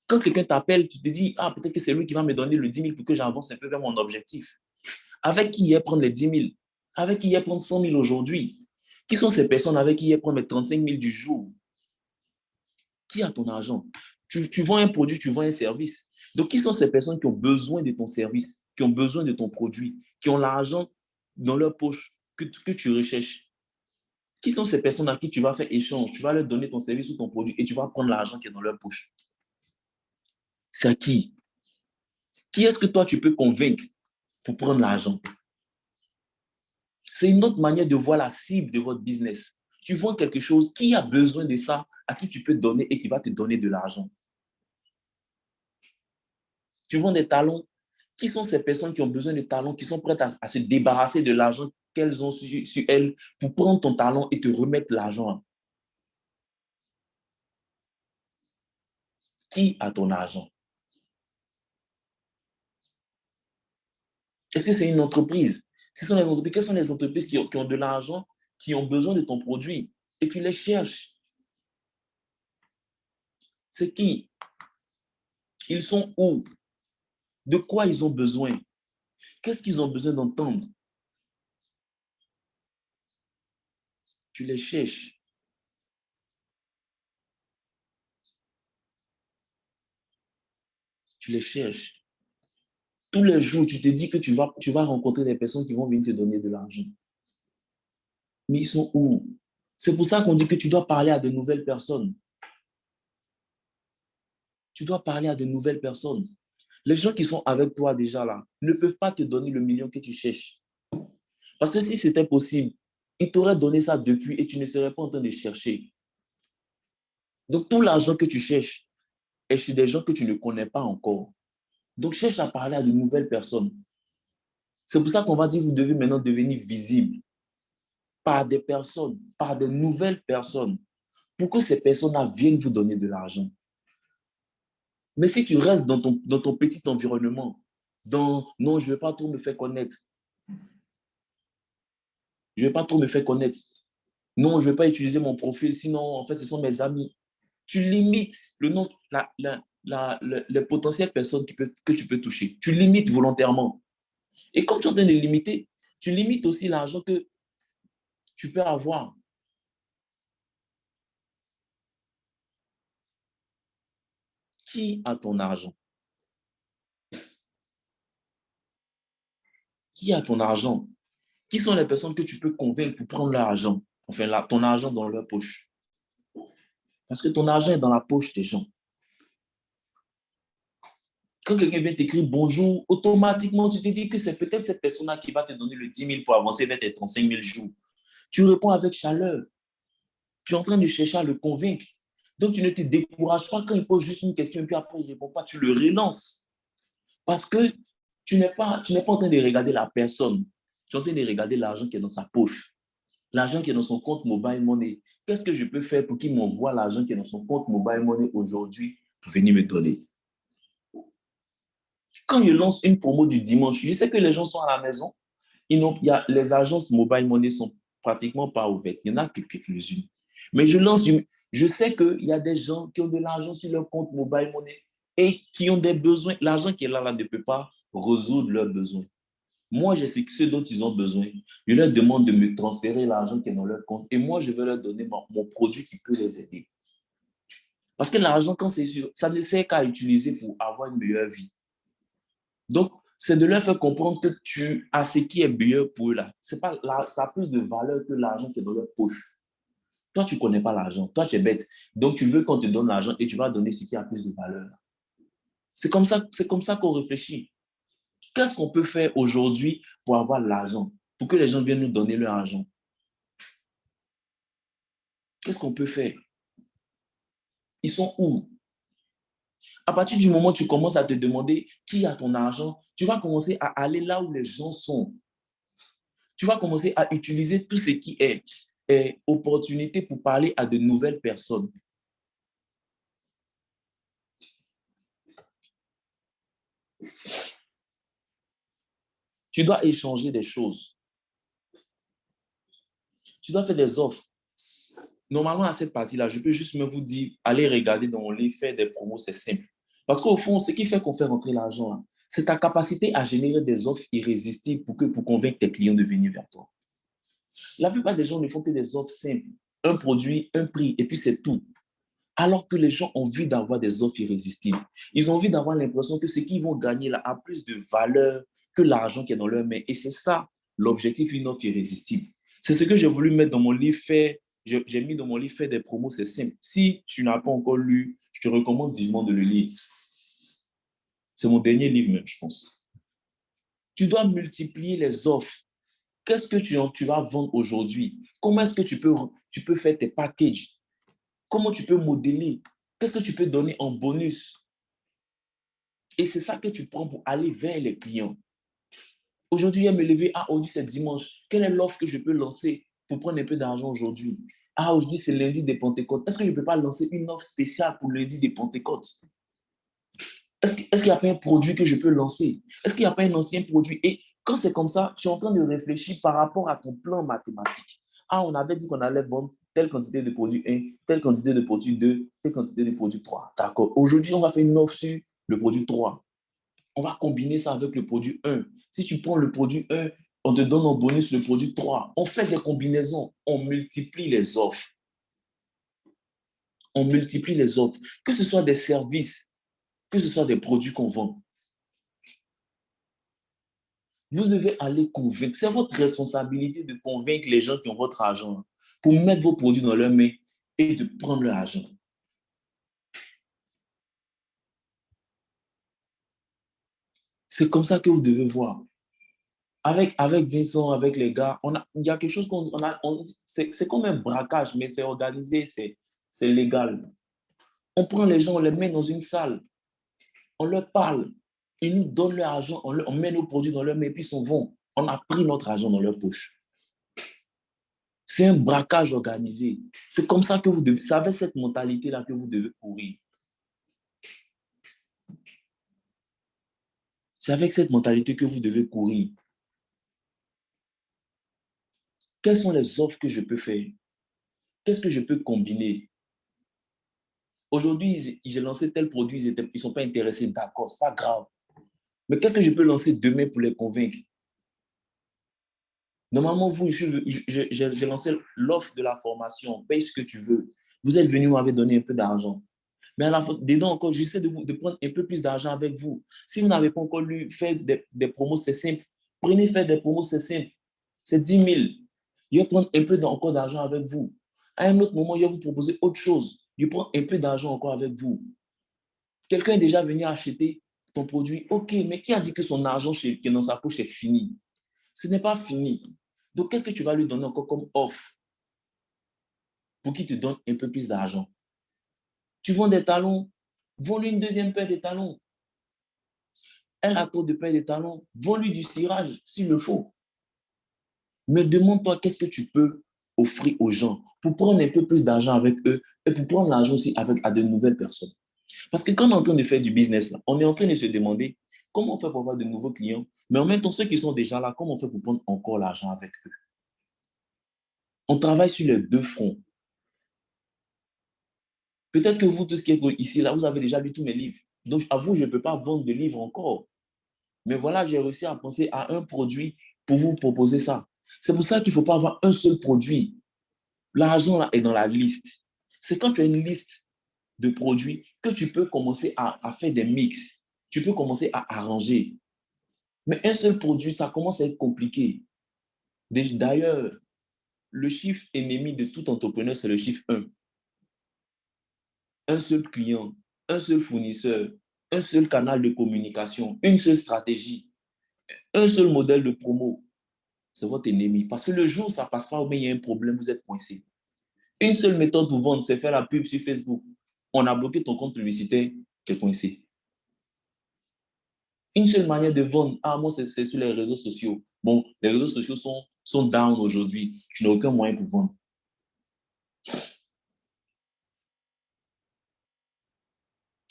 Quand quelqu'un t'appelle, tu te dis, ah, peut-être que c'est lui qui va me donner le 10 000 pour que j'avance un peu vers mon objectif. Avec qui il est prendre les 10 000? Avec qui il est prendre 100 000 aujourd'hui? Qui sont ces personnes avec qui il est prendre les 35 000 du jour? Qui a ton argent? Tu vends un produit, tu vends un service. Donc, qui sont ces personnes qui ont besoin de ton service, qui ont besoin de ton produit, qui ont l'argent dans leur poche que tu recherches? Qui sont ces personnes à qui tu vas faire échange? Tu vas leur donner ton service ou ton produit et tu vas prendre l'argent qui est dans leur poche. C'est à qui? Qui est-ce que toi, tu peux convaincre pour prendre l'argent? C'est une autre manière de voir la cible de votre business. Tu vends quelque chose, qui a besoin de ça, à qui tu peux donner et qui va te donner de l'argent. Tu vends des talents. Qui sont ces personnes qui ont besoin de talents, qui sont prêtes à se débarrasser de l'argent qu'elles ont sur elles pour prendre ton talent et te remettre l'argent? Qui a ton argent? Est-ce que c'est une entreprise? Ce sont les entreprises. Quelles sont les entreprises qui ont de l'argent, qui ont besoin de ton produit et tu les cherches? C'est qui? Ils sont où? De quoi ils ont besoin? Qu'est-ce qu'ils ont besoin d'entendre? Tu les cherches. Tu les cherches. Tous les jours, tu te dis que tu vas rencontrer des personnes qui vont venir te donner de l'argent. Mais ils sont où? C'est pour ça qu'on dit que tu dois parler à de nouvelles personnes. Tu dois parler à de nouvelles personnes. Les gens qui sont avec toi déjà là ne peuvent pas te donner le million que tu cherches. Parce que si c'était possible, ils t'auraient donné ça depuis et tu ne serais pas en train de chercher. Donc, tout l'argent que tu cherches est chez des gens que tu ne connais pas encore. Donc, cherche à parler à de nouvelles personnes. C'est pour ça qu'on va dire que vous devez maintenant devenir visible par des personnes, par de nouvelles personnes, pour que ces personnes-là viennent vous donner de l'argent. Mais si tu restes dans ton petit environnement, non, je ne vais pas trop me faire connaître. Je ne vais pas trop me faire connaître. Non, je ne vais pas utiliser mon profil, sinon, en fait, ce sont mes amis. Tu limites le nombre, les potentielles personnes que tu peux toucher. Tu limites volontairement. Et comme tu es en train de limiter, tu limites aussi l'argent que tu peux avoir. Qui a ton argent? Qui a ton argent? Qui sont les personnes que tu peux convaincre pour prendre leur argent? Enfin, ton argent dans leur poche. Parce que ton argent est dans la poche des gens. Quand quelqu'un vient t'écrire bonjour, automatiquement, tu te dis que c'est peut-être cette personne-là qui va te donner le 10 000 pour avancer vers tes 35 000 jours. Tu réponds avec chaleur. Tu es en train de chercher à le convaincre. Donc, tu ne te décourages pas quand il pose juste une question et puis après, il ne répond pas. Tu le relances. Parce que tu n'es pas en train de regarder la personne. Tu es en train de regarder l'argent qui est dans sa poche. L'argent qui est dans son compte Mobile Money. Qu'est-ce que je peux faire pour qu'il m'envoie l'argent qui est dans son compte Mobile Money aujourd'hui pour venir me donner? Quand je lance une promo du dimanche, je sais que les gens sont à la maison. Les agences mobile money sont pratiquement pas ouvertes. Il n'y en a que quelques-unes. Mais je sais qu'il y a des gens qui ont de l'argent sur leur compte mobile money et qui ont des besoins. L'argent qui est là ne peut pas résoudre leurs besoins. Moi, je sais que ce dont ils ont besoin. Je leur demande de me transférer l'argent qui est dans leur compte et moi, je vais leur donner mon produit qui peut les aider. Parce que l'argent, quand c'est sûr, ça ne sert qu'à utiliser pour avoir une meilleure vie. Donc, c'est de leur faire comprendre que tu as ce qui est meilleur pour eux là. C'est pas là, ça a plus de valeur que l'argent qui est dans leur poche. Toi, tu ne connais pas l'argent. Toi, tu es bête. Donc, tu veux qu'on te donne l'argent et tu vas donner ce qui a plus de valeur. C'est comme ça qu'on réfléchit. Qu'est-ce qu'on peut faire aujourd'hui pour avoir l'argent, pour que les gens viennent nous donner leur argent? Qu'est-ce qu'on peut faire? Ils sont où? À partir du moment où tu commences à te demander qui a ton argent, tu vas commencer à aller là où les gens sont. Tu vas commencer à utiliser tout ce qui est opportunité pour parler à de nouvelles personnes. Tu dois échanger des choses. Tu dois faire des offres. Normalement, à cette partie-là, je peux juste me vous dire, allez regarder dans mon livre, faire des promos, c'est simple. Parce qu'au fond, ce qui fait qu'on fait rentrer l'argent, c'est ta capacité à générer des offres irrésistibles pour convaincre tes clients de venir vers toi. La plupart des gens ne font que des offres simples. Un produit, un prix, et puis c'est tout. Alors que les gens ont envie d'avoir des offres irrésistibles. Ils ont envie d'avoir l'impression que ce qu'ils vont gagner là a plus de valeur que l'argent qui est dans leur main. Et c'est ça l'objectif d'une offre irrésistible. C'est ce que j'ai voulu mettre dans mon livre. J'ai mis dans mon livre faire des promos, c'est simple. Si tu n'as pas encore lu, je te recommande vivement de le lire. C'est mon dernier livre même, je pense. Tu dois multiplier les offres. Qu'est-ce que tu vas vendre aujourd'hui? Comment est-ce que tu peux faire tes packages? Comment tu peux modeler? Qu'est-ce que tu peux donner en bonus? Et c'est ça que tu prends pour aller vers les clients. Aujourd'hui, je vais me lever. Ah, aujourd'hui, c'est dimanche. Quelle est l'offre que je peux lancer pour prendre un peu d'argent aujourd'hui? Ah, aujourd'hui, c'est lundi des Pentecôtes. Est-ce que je ne peux pas lancer une offre spéciale pour lundi des Pentecôtes? Est-ce qu'il n'y a pas un produit que je peux lancer? Est-ce qu'il n'y a pas un ancien produit? Et quand c'est comme ça, tu es en train de réfléchir par rapport à ton plan mathématique. Ah, on avait dit qu'on allait vendre telle quantité de produit 1, telle quantité de produit 2, telle quantité de produit 3. D'accord. Aujourd'hui, on va faire une offre sur le produit 3. On va combiner ça avec le produit 1. Si tu prends le produit 1, on te donne en bonus le produit 3. On fait des combinaisons. On multiplie les offres. On multiplie les offres. Que ce soit des services, que ce soit des produits qu'on vend. Vous devez aller convaincre. C'est votre responsabilité de convaincre les gens qui ont votre argent pour mettre vos produits dans leurs mains et de prendre leur argent. C'est comme ça que vous devez voir. Avec Vincent, avec les gars, il y a quelque chose c'est comme un braquage, mais c'est organisé, c'est légal. On prend les gens, on les met dans une salle, on leur parle, ils nous donnent leur argent, on met nos produits dans leurs mains et puis ils s'en vont. On a pris notre argent dans leur poche. C'est un braquage organisé. C'est comme ça que vous devez, c'est avec cette mentalité-là que vous devez courir. C'est avec cette mentalité que vous devez courir. Quelles sont les offres que je peux faire? Qu'est-ce que je peux combiner? Aujourd'hui, j'ai lancé tel produit, ils ne sont pas intéressés, d'accord, c'est pas grave. Mais qu'est-ce que je peux lancer demain pour les convaincre? Normalement, vous, j'ai lancé l'offre de la formation, paye ce que tu veux. Vous êtes venu, vous m'avez donné un peu d'argent. Mais à la fin, dedans encore, j'essaie de prendre un peu plus d'argent avec vous. Si vous n'avez pas encore lu, faire des promos, c'est simple. Prenez faire des promos, c'est simple. C'est 10 000. Je vais prendre un peu encore d'argent avec vous. À un autre moment, je vais vous proposer autre chose. Je prends un peu d'argent encore avec vous. Quelqu'un est déjà venu acheter ton produit. OK, mais qui a dit que son argent qui est dans sa poche est fini? Ce n'est pas fini. Donc, qu'est-ce que tu vas lui donner encore comme offre pour qu'il te donne un peu plus d'argent? Tu vends des talons, vends-lui une deuxième paire de talons. Elle a trop de paires de talons, vends-lui du cirage s'il le faut. Mais demande-toi qu'est-ce que tu peux offrir aux gens pour prendre un peu plus d'argent avec eux et pour prendre l'argent aussi à de nouvelles personnes. Parce que quand on est en train de faire du business, là, on est en train de se demander Comment on fait pour avoir de nouveaux clients? Mais en même temps, ceux qui sont déjà là, comment on fait pour prendre encore l'argent avec eux? On travaille sur les deux fronts. Peut-être que vous, tous qui êtes ici, là, vous avez déjà lu tous mes livres. Donc, à vous, je ne peux pas vendre de livres encore. Mais voilà, j'ai réussi à penser à un produit pour vous proposer ça. C'est pour ça qu'il ne faut pas avoir un seul produit. L'argent là est dans la liste. C'est quand tu as une liste de produits que tu peux commencer à faire des mix. Tu peux commencer à arranger. Mais un seul produit, ça commence à être compliqué. D'ailleurs, le chiffre ennemi de tout entrepreneur, c'est le chiffre 1. Un seul client, un seul fournisseur, un seul canal de communication, une seule stratégie, un seul modèle de promo. C'est votre ennemi. Parce que le jour où ça ne passe pas, ou bien il y a un problème, vous êtes coincé. Une seule méthode pour vendre, c'est faire la pub sur Facebook. On a bloqué ton compte publicitaire, tu es coincé. Une seule manière de vendre, ah, moi, c'est sur les réseaux sociaux. Bon, les réseaux sociaux sont down aujourd'hui. Tu n'as aucun moyen pour vendre.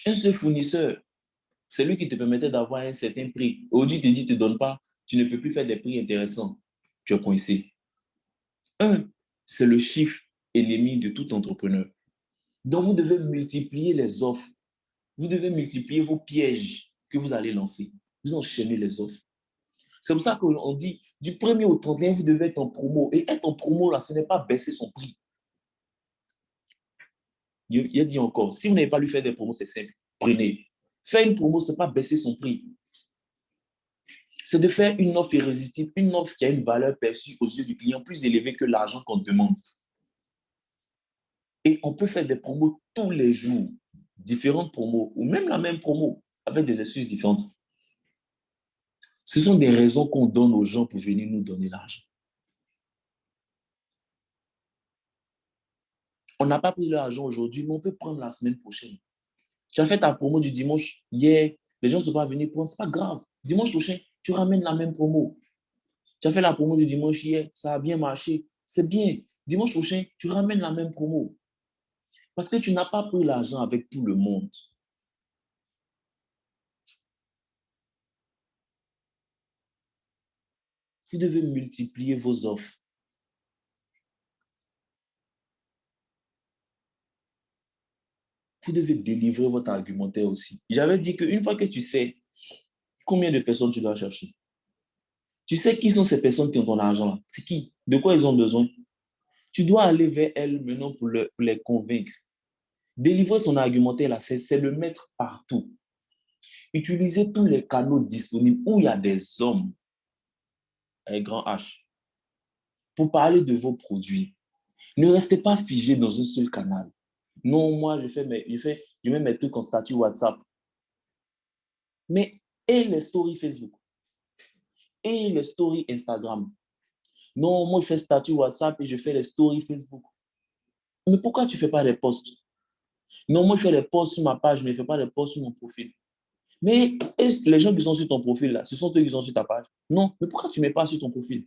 Un seul fournisseur, c'est lui qui te permettait d'avoir un certain prix. Aujourd'hui, il te dit, ne te donne pas, tu ne peux plus faire des prix intéressants. Tu es coincé. Un, c'est le chiffre ennemi de tout entrepreneur. Donc, vous devez multiplier les offres. Vous devez multiplier vos pièges que vous allez lancer. Vous enchaînez les offres. C'est pour ça qu'on dit, du 1er au 31, vous devez être en promo. Et être en promo, là, ce n'est pas baisser son prix. Il a dit encore, si vous n'avez pas lui faire des promos, c'est simple. Prenez. Faire une promo, ce n'est pas baisser son prix. C'est de faire une offre irrésistible, une offre qui a une valeur perçue aux yeux du client plus élevée que l'argent qu'on demande. Et on peut faire des promos tous les jours, différentes promos, ou même la même promo, avec des excuses différentes. Ce sont des raisons qu'on donne aux gens pour venir nous donner l'argent. On n'a pas pris l'argent aujourd'hui, mais on peut prendre la semaine prochaine. Tu as fait ta promo du dimanche hier, les gens ne sont pas venus prendre, ce n'est pas grave. Dimanche prochain, tu ramènes la même promo. Tu as fait la promo du dimanche hier, ça a bien marché, c'est bien. Dimanche prochain, tu ramènes la même promo. Parce que tu n'as pas pris l'argent avec tout le monde. Vous devez multiplier vos offres. Vous devez délivrer votre argumentaire aussi. J'avais dit qu'une fois que tu sais combien de personnes tu dois chercher, tu sais qui sont ces personnes qui ont ton argent là. C'est qui? De quoi ils ont besoin? Tu dois aller vers elles maintenant pour les convaincre. Délivrer son argumentaire là, c'est le mettre partout. Utilisez tous les canaux disponibles où il y a des hommes avec grand H pour parler de vos produits. Ne restez pas figé dans un seul canal. Non, moi, je mets mes trucs en statut WhatsApp. Mais, et les stories Facebook? Et les stories Instagram? Non, moi, je fais statut WhatsApp et je fais les stories Facebook. Mais pourquoi tu ne fais pas les posts? Non, moi, je fais les posts sur ma page, mais je ne fais pas les posts sur mon profil. Mais les gens qui sont sur ton profil, là, ce sont eux qui sont sur ta page. Non, mais pourquoi tu ne mets pas sur ton profil?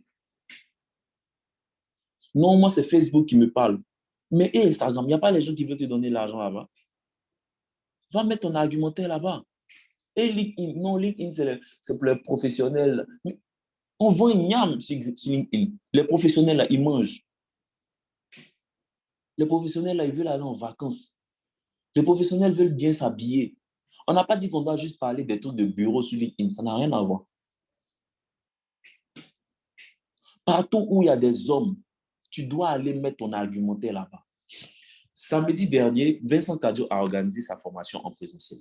Non, moi, c'est Facebook qui me parle. Mais et Instagram, il n'y a pas les gens qui veulent te donner l'argent là-bas. Va mettre ton argumentaire là-bas. Et LinkedIn, non, LinkedIn, c'est pour les professionnels. Mais on vend une yam sur LinkedIn. Les professionnels, là, ils mangent. Les professionnels, là, ils veulent aller en vacances. Les professionnels veulent bien s'habiller. On n'a pas dit qu'on doit juste parler des trucs de bureau sur LinkedIn. Ça n'a rien à voir. Partout où il y a des hommes, tu dois aller mettre ton argumentaire là-bas. Samedi dernier, Vincent Cadio a organisé sa formation en présentiel.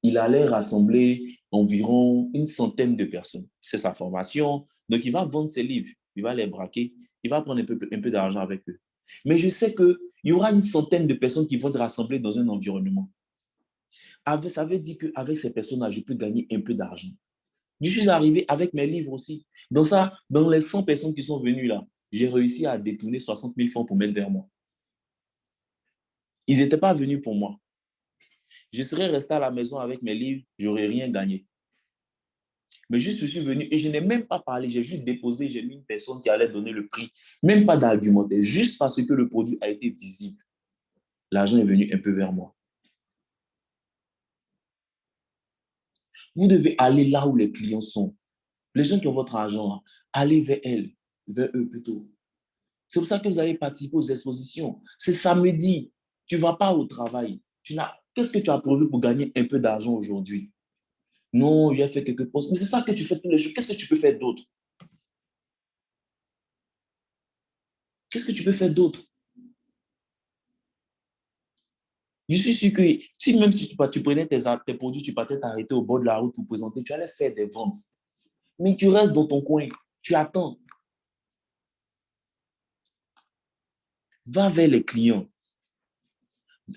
Il allait rassembler environ une centaine de personnes. C'est sa formation. Donc, il va vendre ses livres. Il va les braquer. Il va prendre un peu d'argent avec eux. Mais je sais qu'il y aura une centaine de personnes qui vont être rassemblées dans un environnement. Ça veut dire qu'avec ces personnes-là, je peux gagner un peu d'argent. Je suis arrivé avec mes livres aussi. Dans les 100 personnes qui sont venues là, j'ai réussi à détourner 60 000 francs pour mettre vers moi. Ils n'étaient pas venus pour moi. Je serais resté à la maison avec mes livres, je n'aurais rien gagné. Mais juste, je suis venu et je n'ai même pas parlé, j'ai juste déposé, j'ai mis une personne qui allait donner le prix. Même pas d'argumentaire, juste parce que le produit a été visible. L'argent est venu un peu vers moi. Vous devez aller là où les clients sont. Les gens qui ont votre argent, allez vers eux plutôt. C'est pour ça que vous allez participer aux expositions. C'est samedi. Tu ne vas pas au travail. Qu'est-ce que tu as prévu pour gagner un peu d'argent aujourd'hui? Non, j'ai fait quelques postes. Mais c'est ça que tu fais tous les jours. Qu'est-ce que tu peux faire d'autre? Qu'est-ce que tu peux faire d'autre? Je suis sûr que si même si tu prenais tes produits, tu partais t'arrêter au bord de la route pour présenter, tu allais faire des ventes. Mais tu restes dans ton coin. Tu attends. Va vers les clients.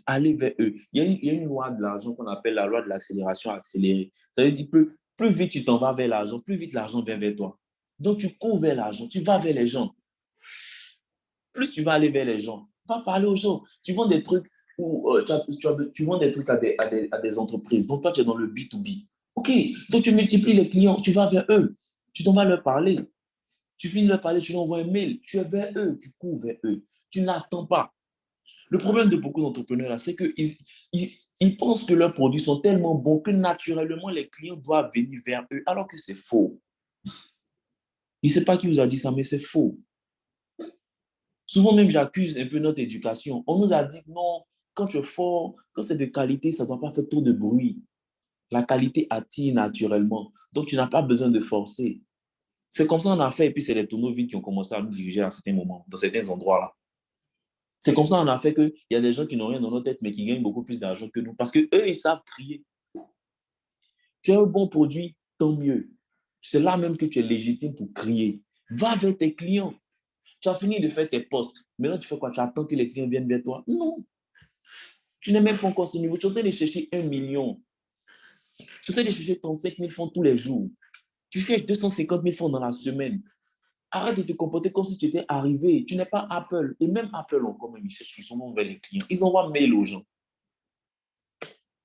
Allez vers eux. Il y a une loi de l'argent qu'on appelle la loi de l'accélération accélérée. Ça veut dire que plus vite tu t'en vas vers l'argent, plus vite l'argent vient vers toi. Donc, tu cours vers l'argent, tu vas vers les gens. Plus tu vas aller vers les gens, va parler aux gens. Tu vends des trucs tu vends des trucs à des entreprises. Donc, toi, tu es dans le B2B. OK. Donc, tu multiplies les clients, tu vas vers eux. Tu t'en vas leur parler. Tu finis de leur parler, tu leur envoies un mail. Tu es vers eux, tu cours vers eux. Tu n'attends pas. Le problème de beaucoup d'entrepreneurs, c'est qu'ils pensent que leurs produits sont tellement bons que naturellement, les clients doivent venir vers eux, alors que c'est faux. Je ne sais pas qui vous a dit ça, mais c'est faux. Souvent même, j'accuse un peu notre éducation. On nous a dit que non, quand tu es fort, quand c'est de qualité, ça ne doit pas faire trop de bruit. La qualité attire naturellement. Donc, tu n'as pas besoin de forcer. C'est comme ça qu'on a fait, et puis c'est les tonneaux vides qui ont commencé à nous diriger à certains moments, dans certains endroits-là. C'est comme ça qu'on a fait qu'il y a des gens qui n'ont rien dans nos têtes, mais qui gagnent beaucoup plus d'argent que nous. Parce qu'eux, ils savent crier. Tu as un bon produit, tant mieux. C'est là même que tu es légitime pour crier. Va vers tes clients. Tu as fini de faire tes posts. Maintenant, tu fais quoi? Tu attends que les clients viennent vers toi? Non. Tu n'es même pas encore à ce niveau. Tu es en train de chercher 1 million. Tu es en train de chercher 35 000 francs tous les jours. Tu cherches 250 000 francs dans la semaine. Arrête de te comporter comme si tu étais arrivé. Tu n'es pas Apple. Et même Apple encore, même, ils cherchent, ils sont vers les clients. Ils envoient mail aux gens.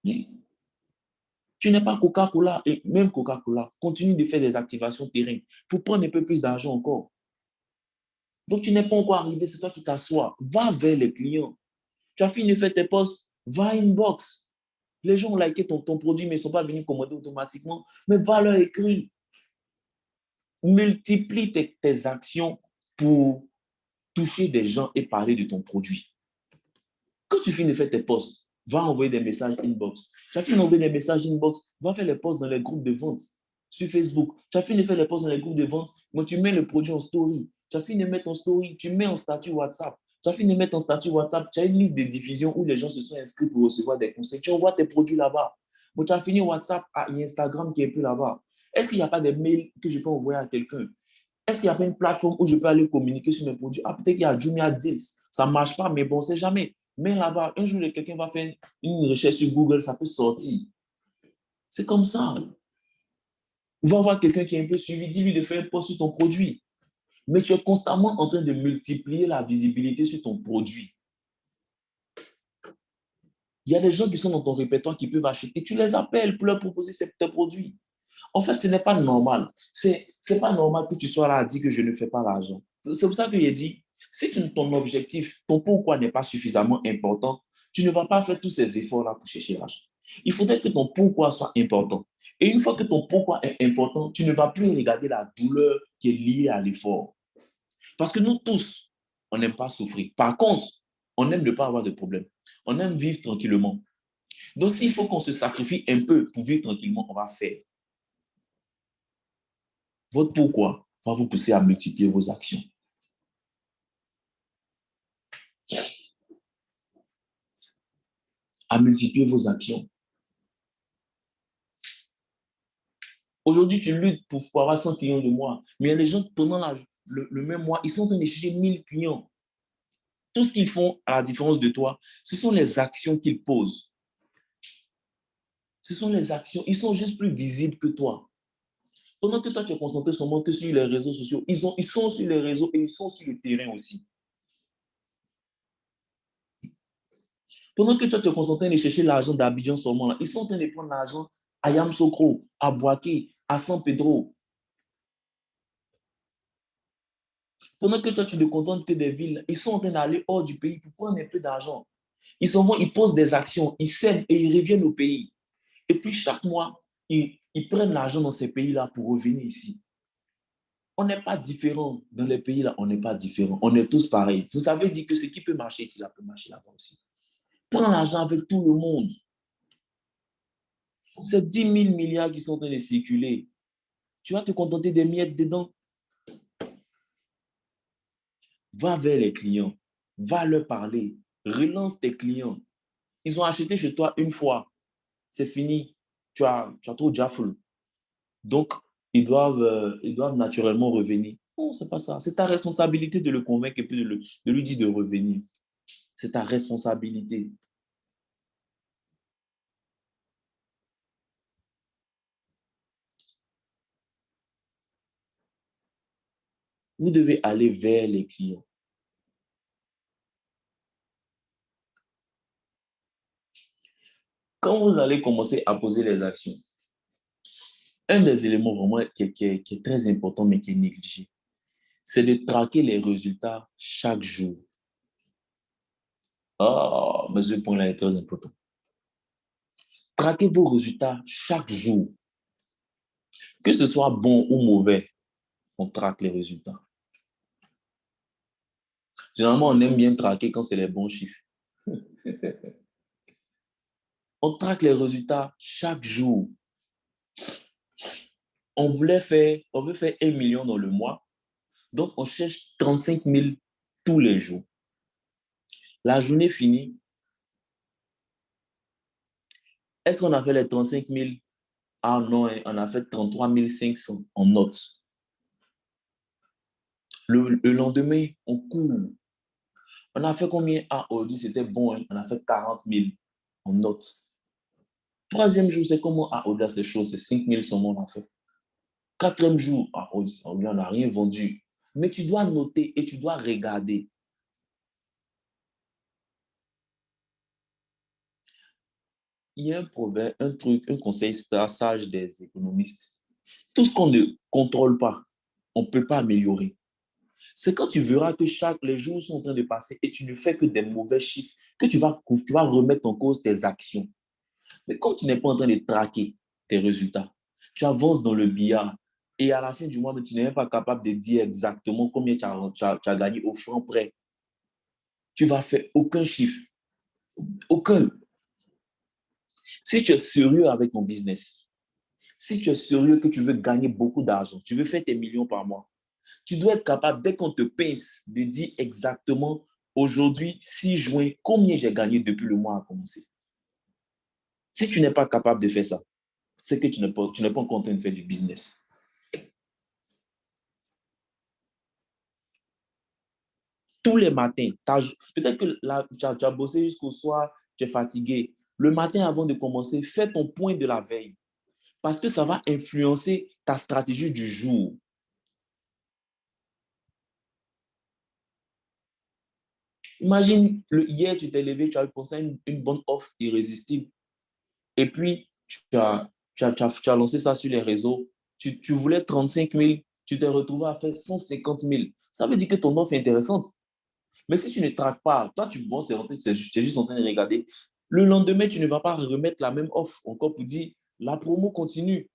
Tu n'es pas Coca-Cola. Et même Coca-Cola continue de faire des activations terrain pour prendre un peu plus d'argent encore. Donc, tu n'es pas encore arrivé. C'est toi qui t'assois. Va vers les clients. Tu as fini de faire tes posts. Va inbox. Les gens ont liké ton produit, mais ils ne sont pas venus commander automatiquement. Mais va leur écrire. Multiplie tes actions pour toucher des gens et parler de ton produit. Quand tu finis de faire tes posts, va envoyer des messages inbox. Tu as fini d'envoyer des messages inbox, va faire les posts dans les groupes de vente sur Facebook. Tu as fini de faire les posts dans les groupes de vente, mais tu mets le produit en story. Tu as fini de mettre ton story, tu mets en statut WhatsApp. Tu as fini de mettre en statut WhatsApp, tu as une liste de diffusion où les gens se sont inscrits pour recevoir des conseils. Tu envoies tes produits là-bas. Mais tu as fini WhatsApp et Instagram qui est plus là-bas. Est-ce qu'il n'y a pas des mails que je peux envoyer à quelqu'un? Est-ce qu'il n'y a pas une plateforme où je peux aller communiquer sur mes produits? Ah, peut-être qu'il y a Jumia Deals. Ça ne marche pas, mais bon, on ne sait jamais. Mais là-bas, un jour, quelqu'un va faire une recherche sur Google, ça peut sortir. C'est comme ça. Va voir quelqu'un qui est un peu suivi, dis-lui de faire un post sur ton produit. Mais tu es constamment en train de multiplier la visibilité sur ton produit. Il y a des gens qui sont dans ton répertoire qui peuvent acheter. Tu les appelles pour leur proposer tes produits. En fait, ce n'est pas normal. C'est pas normal que tu sois là à dire que je ne fais pas l'argent. C'est pour ça que j'ai dit, si ton objectif, ton pourquoi n'est pas suffisamment important, tu ne vas pas faire tous ces efforts-là pour chercher l'argent. Il faudrait que ton pourquoi soit important. Et une fois que ton pourquoi est important, tu ne vas plus regarder la douleur qui est liée à l'effort. Parce que nous tous, on n'aime pas souffrir. Par contre, on aime ne pas avoir de problème. On aime vivre tranquillement. Donc, s'il faut qu'on se sacrifie un peu pour vivre tranquillement, on va faire. Votre pourquoi va vous pousser à multiplier vos actions. À multiplier vos actions. Aujourd'hui, tu luttes pour avoir 100 clients de mois, mais il y a des gens pendant le même mois, ils sont en train de chercher 1000 clients. Tout ce qu'ils font, à la différence de toi, ce sont les actions qu'ils posent. Ce sont les actions. Ils sont juste plus visibles que toi. Pendant que toi, tu es concentré seulement que sur les réseaux sociaux, ils sont sur les réseaux et ils sont sur le terrain aussi. Pendant que toi, tu es concentré à chercher l'argent d'Abidjan seulement, là, ils sont en train de prendre l'argent à Yamoussoukro, à Boaké, à San Pedro. Pendant que toi, tu ne contentes que des villes, ils sont en train d'aller hors du pays pour prendre un peu d'argent. Ils posent des actions, ils s'aiment et ils reviennent au pays. Et puis chaque mois, ils Ils prennent l'argent dans ces pays-là pour revenir ici. On n'est pas différent. Dans les pays-là, on n'est pas différent. On est tous pareils. Vous savez dire que ce qui peut marcher ici, là, peut marcher là-bas aussi. Prends l'argent avec tout le monde. C'est 10 000 milliards qui sont en train de circuler. Tu vas te contenter des miettes dedans. Va vers les clients. Va leur parler. Relance tes clients. Ils ont acheté chez toi une fois. C'est fini. Tu as trop déjà full. Donc, ils doivent naturellement revenir. Non, c'est pas ça. C'est ta responsabilité de le convaincre et puis de lui dire de revenir. C'est ta responsabilité. Vous devez aller vers les clients. Quand vous allez commencer à poser les actions, un des éléments vraiment qui est très important mais qui est négligé, c'est de traquer les résultats chaque jour. Ah, mais ce point-là est très important. Traquez vos résultats chaque jour. Que ce soit bon ou mauvais, on traque les résultats. Généralement, on aime bien traquer quand c'est les bons chiffres. On traque les résultats chaque jour. On veut faire 1 million dans le mois, donc on cherche 35 000 tous les jours. La journée finie, est-ce qu'on a fait les 35 000? Ah non, hein, on a fait 33 500 en notes. Le lendemain, on court. On a fait combien? Ah, aujourd'hui, c'était bon, hein, on a fait 40 000 en notes. Troisième jour, c'est comment? Ah, au-delà, c'est chaud, c'est 5 000 seulement on a fait. Quatrième jour, ah, on n'a rien vendu. Mais tu dois noter et tu dois regarder. Il y a un proverbe, un truc, un conseil sage des économistes. Tout ce qu'on ne contrôle pas, on ne peut pas améliorer. C'est quand tu verras que les jours sont en train de passer et tu ne fais que des mauvais chiffres, que tu vas remettre en cause tes actions. Mais quand tu n'es pas en train de traquer tes résultats, tu avances dans le billard et à la fin du mois, mais tu n'es même pas capable de dire exactement combien tu as gagné au franc près. Tu ne vas faire aucun chiffre. Aucun. Si tu es sérieux avec ton business, si tu es sérieux que tu veux gagner beaucoup d'argent, tu veux faire tes millions par mois, tu dois être capable, dès qu'on te pince, de dire exactement aujourd'hui, 6 juin, combien j'ai gagné depuis le mois a commencé. Si tu n'es pas capable de faire ça, c'est que tu n'es pas encore en train de faire du business. Tous les matins, peut-être que là, tu as bossé jusqu'au soir, tu es fatigué. Le matin, avant de commencer, fais ton point de la veille parce que ça va influencer ta stratégie du jour. Imagine, hier, tu t'es levé, tu as pensé à une bonne offre irrésistible. Et puis, tu as lancé ça sur les réseaux. Tu voulais 35 000, tu t'es retrouvé à faire 150 000. Ça veut dire que ton offre est intéressante. Mais si tu ne traques pas, toi, bon, tu es juste en train de regarder. Le lendemain, tu ne vas pas remettre la même offre encore pour dire la promo continue.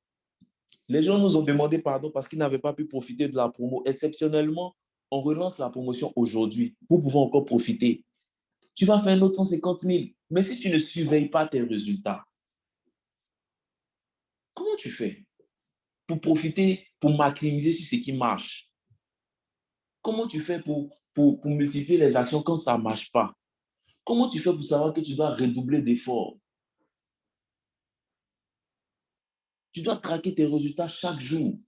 Les gens nous ont demandé pardon parce qu'ils n'avaient pas pu profiter de la promo. Exceptionnellement, on relance la promotion aujourd'hui. Vous pouvez encore profiter. Tu vas faire un autre 150 000. Mais si tu ne surveilles pas tes résultats, comment tu fais pour profiter, pour maximiser sur ce qui marche? Comment tu fais pour multiplier les actions quand ça ne marche pas? Comment tu fais pour savoir que tu dois redoubler d'efforts? Tu dois traquer tes résultats chaque jour.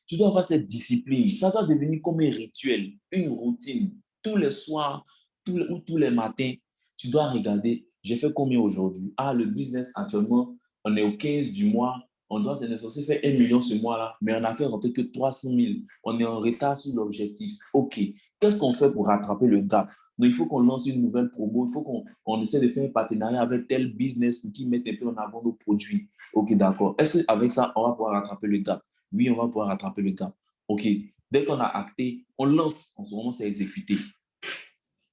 Tu dois avoir cette discipline. Ça doit devenir comme un rituel, une routine. Tous les soirs ou tous les matins, tu dois regarder, j'ai fait combien aujourd'hui? Ah, le business actuellement, on est au 15 du mois. On est censé faire 1 million ce mois-là, mais on a fait rentrer que 300 000. On est en retard sur l'objectif. OK. Qu'est-ce qu'on fait pour rattraper le gap? Donc, il faut qu'on lance une nouvelle promo. Il faut qu'on essaie de faire un partenariat avec tel business pour qu'ils mettent un peu en avant nos produits. OK, d'accord. Est-ce qu'avec ça, on va pouvoir rattraper le gap? Oui, on va pouvoir rattraper le gap. OK. Dès qu'on a acté, on lance. En ce moment, c'est exécuté.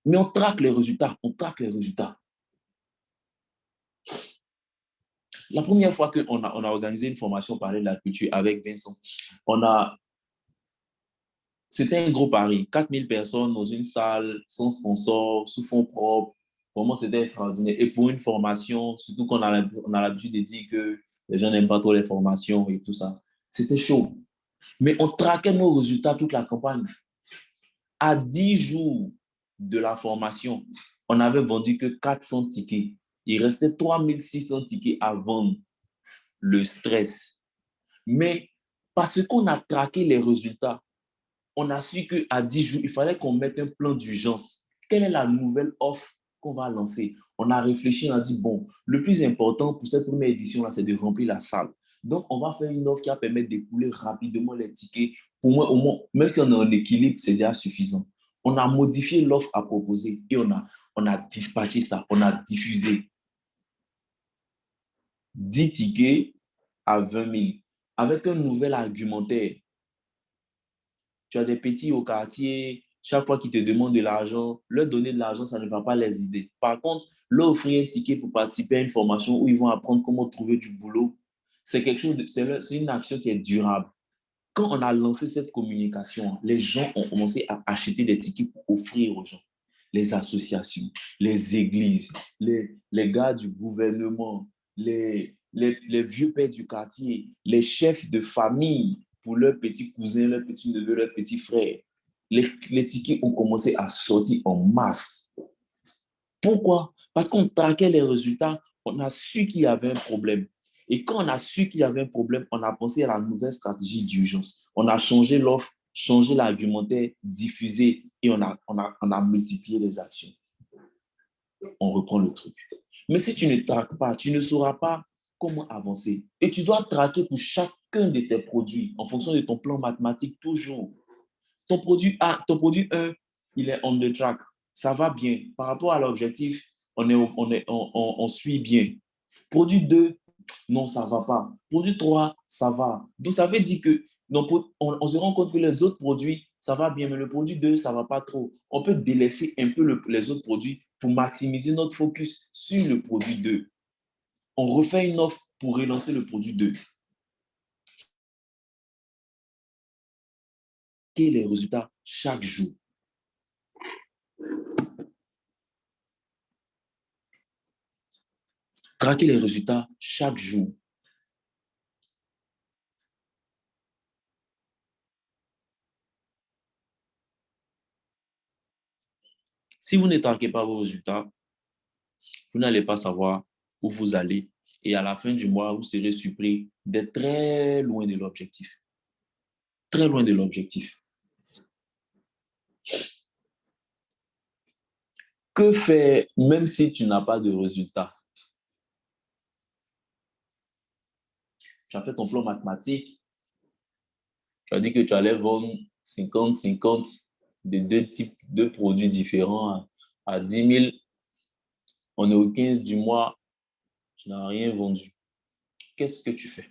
Mais on traque les résultats. On traque les résultats. La première fois qu'on a organisé une formation parler de la culture avec Vincent, c'était un gros pari. 4000 personnes dans une salle, sans sponsor, sous fonds propres. Vraiment, c'était extraordinaire. Et pour une formation, surtout qu'on a l'habitude de dire que les gens n'aiment pas trop les formations et tout ça. C'était chaud. Mais on traquait nos résultats toute la campagne. À 10 jours de la formation, on n'avait vendu que 400 tickets. Il restait 3600 tickets à vendre. Le stress. Mais parce qu'on a traqué les résultats, on a su qu'à 10 jours, il fallait qu'on mette un plan d'urgence. Quelle est la nouvelle offre qu'on va lancer? On a réfléchi, on a dit, bon, le plus important pour cette première édition-là, c'est de remplir la salle. Donc, on va faire une offre qui va permettre d'écouler rapidement les tickets. Pour moi, au moins, même si on est en équilibre, c'est déjà suffisant. On a modifié l'offre à proposer et on a dispatché ça, on a diffusé 10 tickets à 20 000 avec un nouvel argumentaire. Tu as des petits au quartier, chaque fois qu'ils te demandent de l'argent, leur donner de l'argent, ça ne va pas les aider. Par contre, leur offrir un ticket pour participer à une formation où ils vont apprendre comment trouver du boulot, c'est quelque chose c'est une action qui est durable. Quand on a lancé cette communication, les gens ont commencé à acheter des tickets pour offrir aux gens. Les associations, les églises, les gars du gouvernement, les vieux pères du quartier, les chefs de famille pour leurs petits cousins, leurs petits neveux, leurs petits frères. Les tickets ont commencé à sortir en masse. Pourquoi? Parce qu'on traquait les résultats, on a su qu'il y avait un problème. Et quand on a su qu'il y avait un problème, on a pensé à la nouvelle stratégie d'urgence. On a changé l'offre, changé l'argumentaire, diffusé et on a multiplié les actions. On reprend le truc. Mais si tu ne traques pas, tu ne sauras pas comment avancer. Et tu dois traquer pour chacun de tes produits en fonction de ton plan mathématique toujours. Ton produit 1, il est on the track. Ça va bien. Par rapport à l'objectif, on suit bien. Produit 2, non, ça ne va pas. Produit 3, ça va. Donc, ça veut dire que on se rend compte que les autres produits, ça va bien, mais le produit 2, ça ne va pas trop. On peut délaisser un peu les autres produits pour maximiser notre focus sur le produit 2. On refait une offre pour relancer le produit 2. Et les résultats chaque jour. Traquer les résultats chaque jour. Si vous ne traquez pas vos résultats, vous n'allez pas savoir où vous allez. Et à la fin du mois, vous serez surpris d'être très loin de l'objectif. Très loin de l'objectif. Que faire même si tu n'as pas de résultats? Tu as fait ton plan mathématique. Tu as dit que tu allais vendre 50-50 de deux produits différents à 10 000. On est au 15 du mois. Tu n'as rien vendu. Qu'est-ce que tu fais?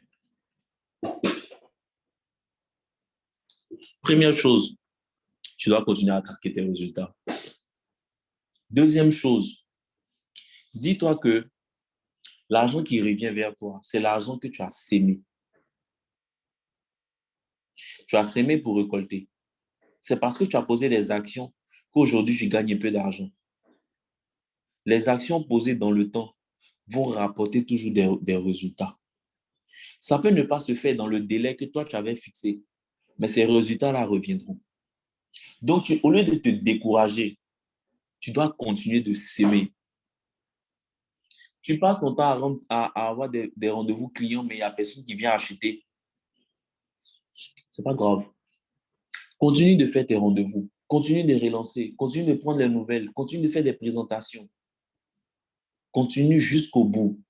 Première chose, tu dois continuer à traquer tes résultats. Deuxième chose, dis-toi que l'argent qui revient vers toi, c'est l'argent que tu as sémé. Tu as sémé pour récolter. C'est parce que tu as posé des actions qu'aujourd'hui, tu gagnes un peu d'argent. Les actions posées dans le temps vont rapporter toujours des résultats. Ça peut ne pas se faire dans le délai que toi, tu avais fixé, mais ces résultats-là reviendront. Donc, au lieu de te décourager, tu dois continuer de s'aimer. Tu passes ton temps à avoir des rendez-vous clients, mais il n'y a personne qui vient acheter. Ce n'est pas grave. Continue de faire tes rendez-vous. Continue de relancer. Continue de prendre les nouvelles. Continue de faire des présentations. Continue jusqu'au bout.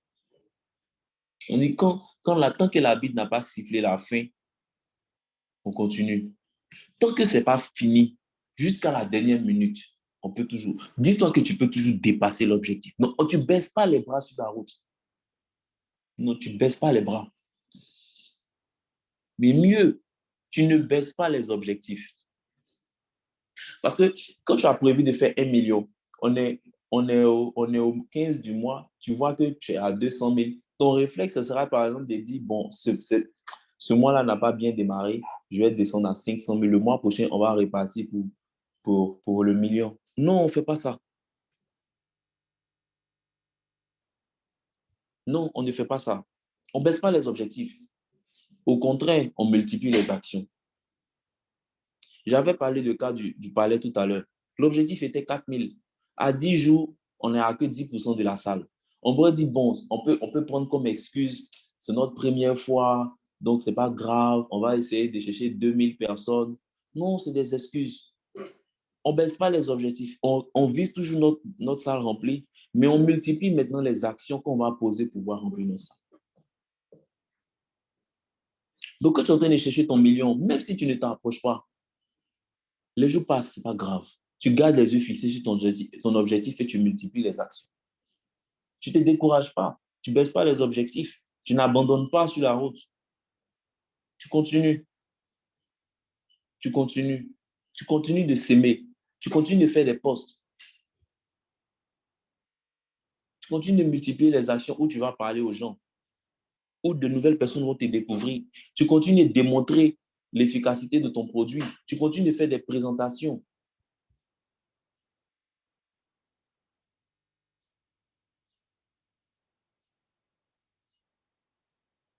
On dit tant que la bite n'a pas sifflé la fin, on continue. Tant que ce n'est pas fini, jusqu'à la dernière minute, on peut toujours. Dis-toi que tu peux toujours dépasser l'objectif. Non, tu ne baisses pas les bras sur la route. Non, tu ne baisses pas les bras. Mais mieux, tu ne baisses pas les objectifs. Parce que quand tu as prévu de faire 1 million, on est au 15 du mois, tu vois que tu es à 200 000, ton réflexe, ce sera par exemple de dire, bon, ce mois-là n'a pas bien démarré, je vais descendre à 500 000. Le mois prochain, on va répartir pour le million. Non, on ne fait pas ça. Non, on ne fait pas ça. On ne baisse pas les objectifs. Au contraire, on multiplie les actions. J'avais parlé du cas du palais tout à l'heure. L'objectif était 4 000. À 10 jours, on n'est à que 10% de la salle. On pourrait dire, bon, on peut prendre comme excuse, c'est notre première fois, donc ce n'est pas grave, on va essayer de chercher 2 000 personnes. Non, c'est des excuses. On ne baisse pas les objectifs. On vise toujours notre salle remplie, mais on multiplie maintenant les actions qu'on va poser pour pouvoir remplir nos salles. Donc, quand tu es en train de chercher ton million, même si tu ne t'approches pas, les jours passent, ce n'est pas grave. Tu gardes les yeux fixés sur ton objectif et tu multiplies les actions. Tu ne te décourages pas. Tu ne baisses pas les objectifs. Tu n'abandonnes pas sur la route. Tu continues. Tu continues. Tu continues de s'aimer. Tu continues de faire des posts. Tu continues de multiplier les actions où tu vas parler aux gens, où de nouvelles personnes vont te découvrir. Tu continues de démontrer l'efficacité de ton produit. Tu continues de faire des présentations.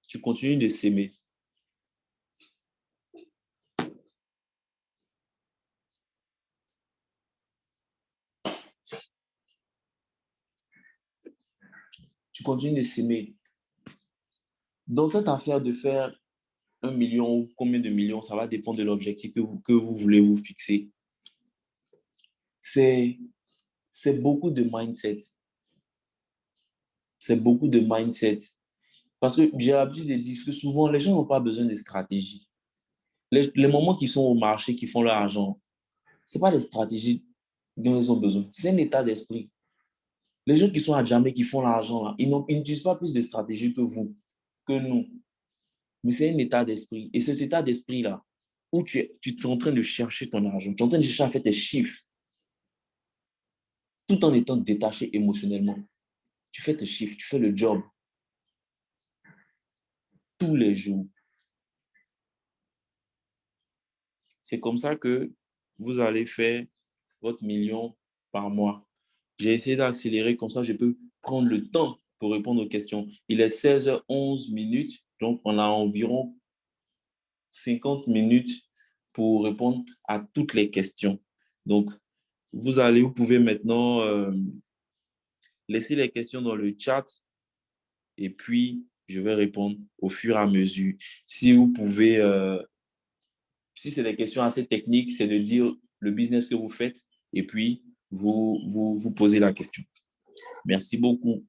Tu continues de s'aimer. Tu continues de s'aimer. Dans cette affaire de faire 1 million ou combien de millions, ça va dépendre de l'objectif que vous voulez vous fixer. C'est beaucoup de mindset. C'est beaucoup de mindset. Parce que j'ai l'habitude de dire que souvent, les gens n'ont pas besoin de stratégie. Les moments qui sont au marché, qui font leur argent, ce n'est pas des stratégies dont ils ont besoin. C'est un état d'esprit. Les gens qui sont à jamais, qui font l'argent, là, ils n'utilisent pas plus de stratégie que vous, que nous. Mais c'est un état d'esprit. Et cet état d'esprit-là, où tu es en train de chercher ton argent, tu es en train de chercher à faire tes chiffres, tout en étant détaché émotionnellement. Tu fais tes chiffres, tu fais le job tous les jours. C'est comme ça que vous allez faire votre million par mois. J'ai essayé d'accélérer, comme ça je peux prendre le temps pour répondre aux questions. Il est 16h11, donc on a environ 50 minutes pour répondre à toutes les questions. Donc, vous pouvez maintenant laisser les questions dans le chat et puis je vais répondre au fur et à mesure. Si vous pouvez, si c'est des questions assez techniques, c'est de dire le business que vous faites et puis vous posez la question. Merci beaucoup.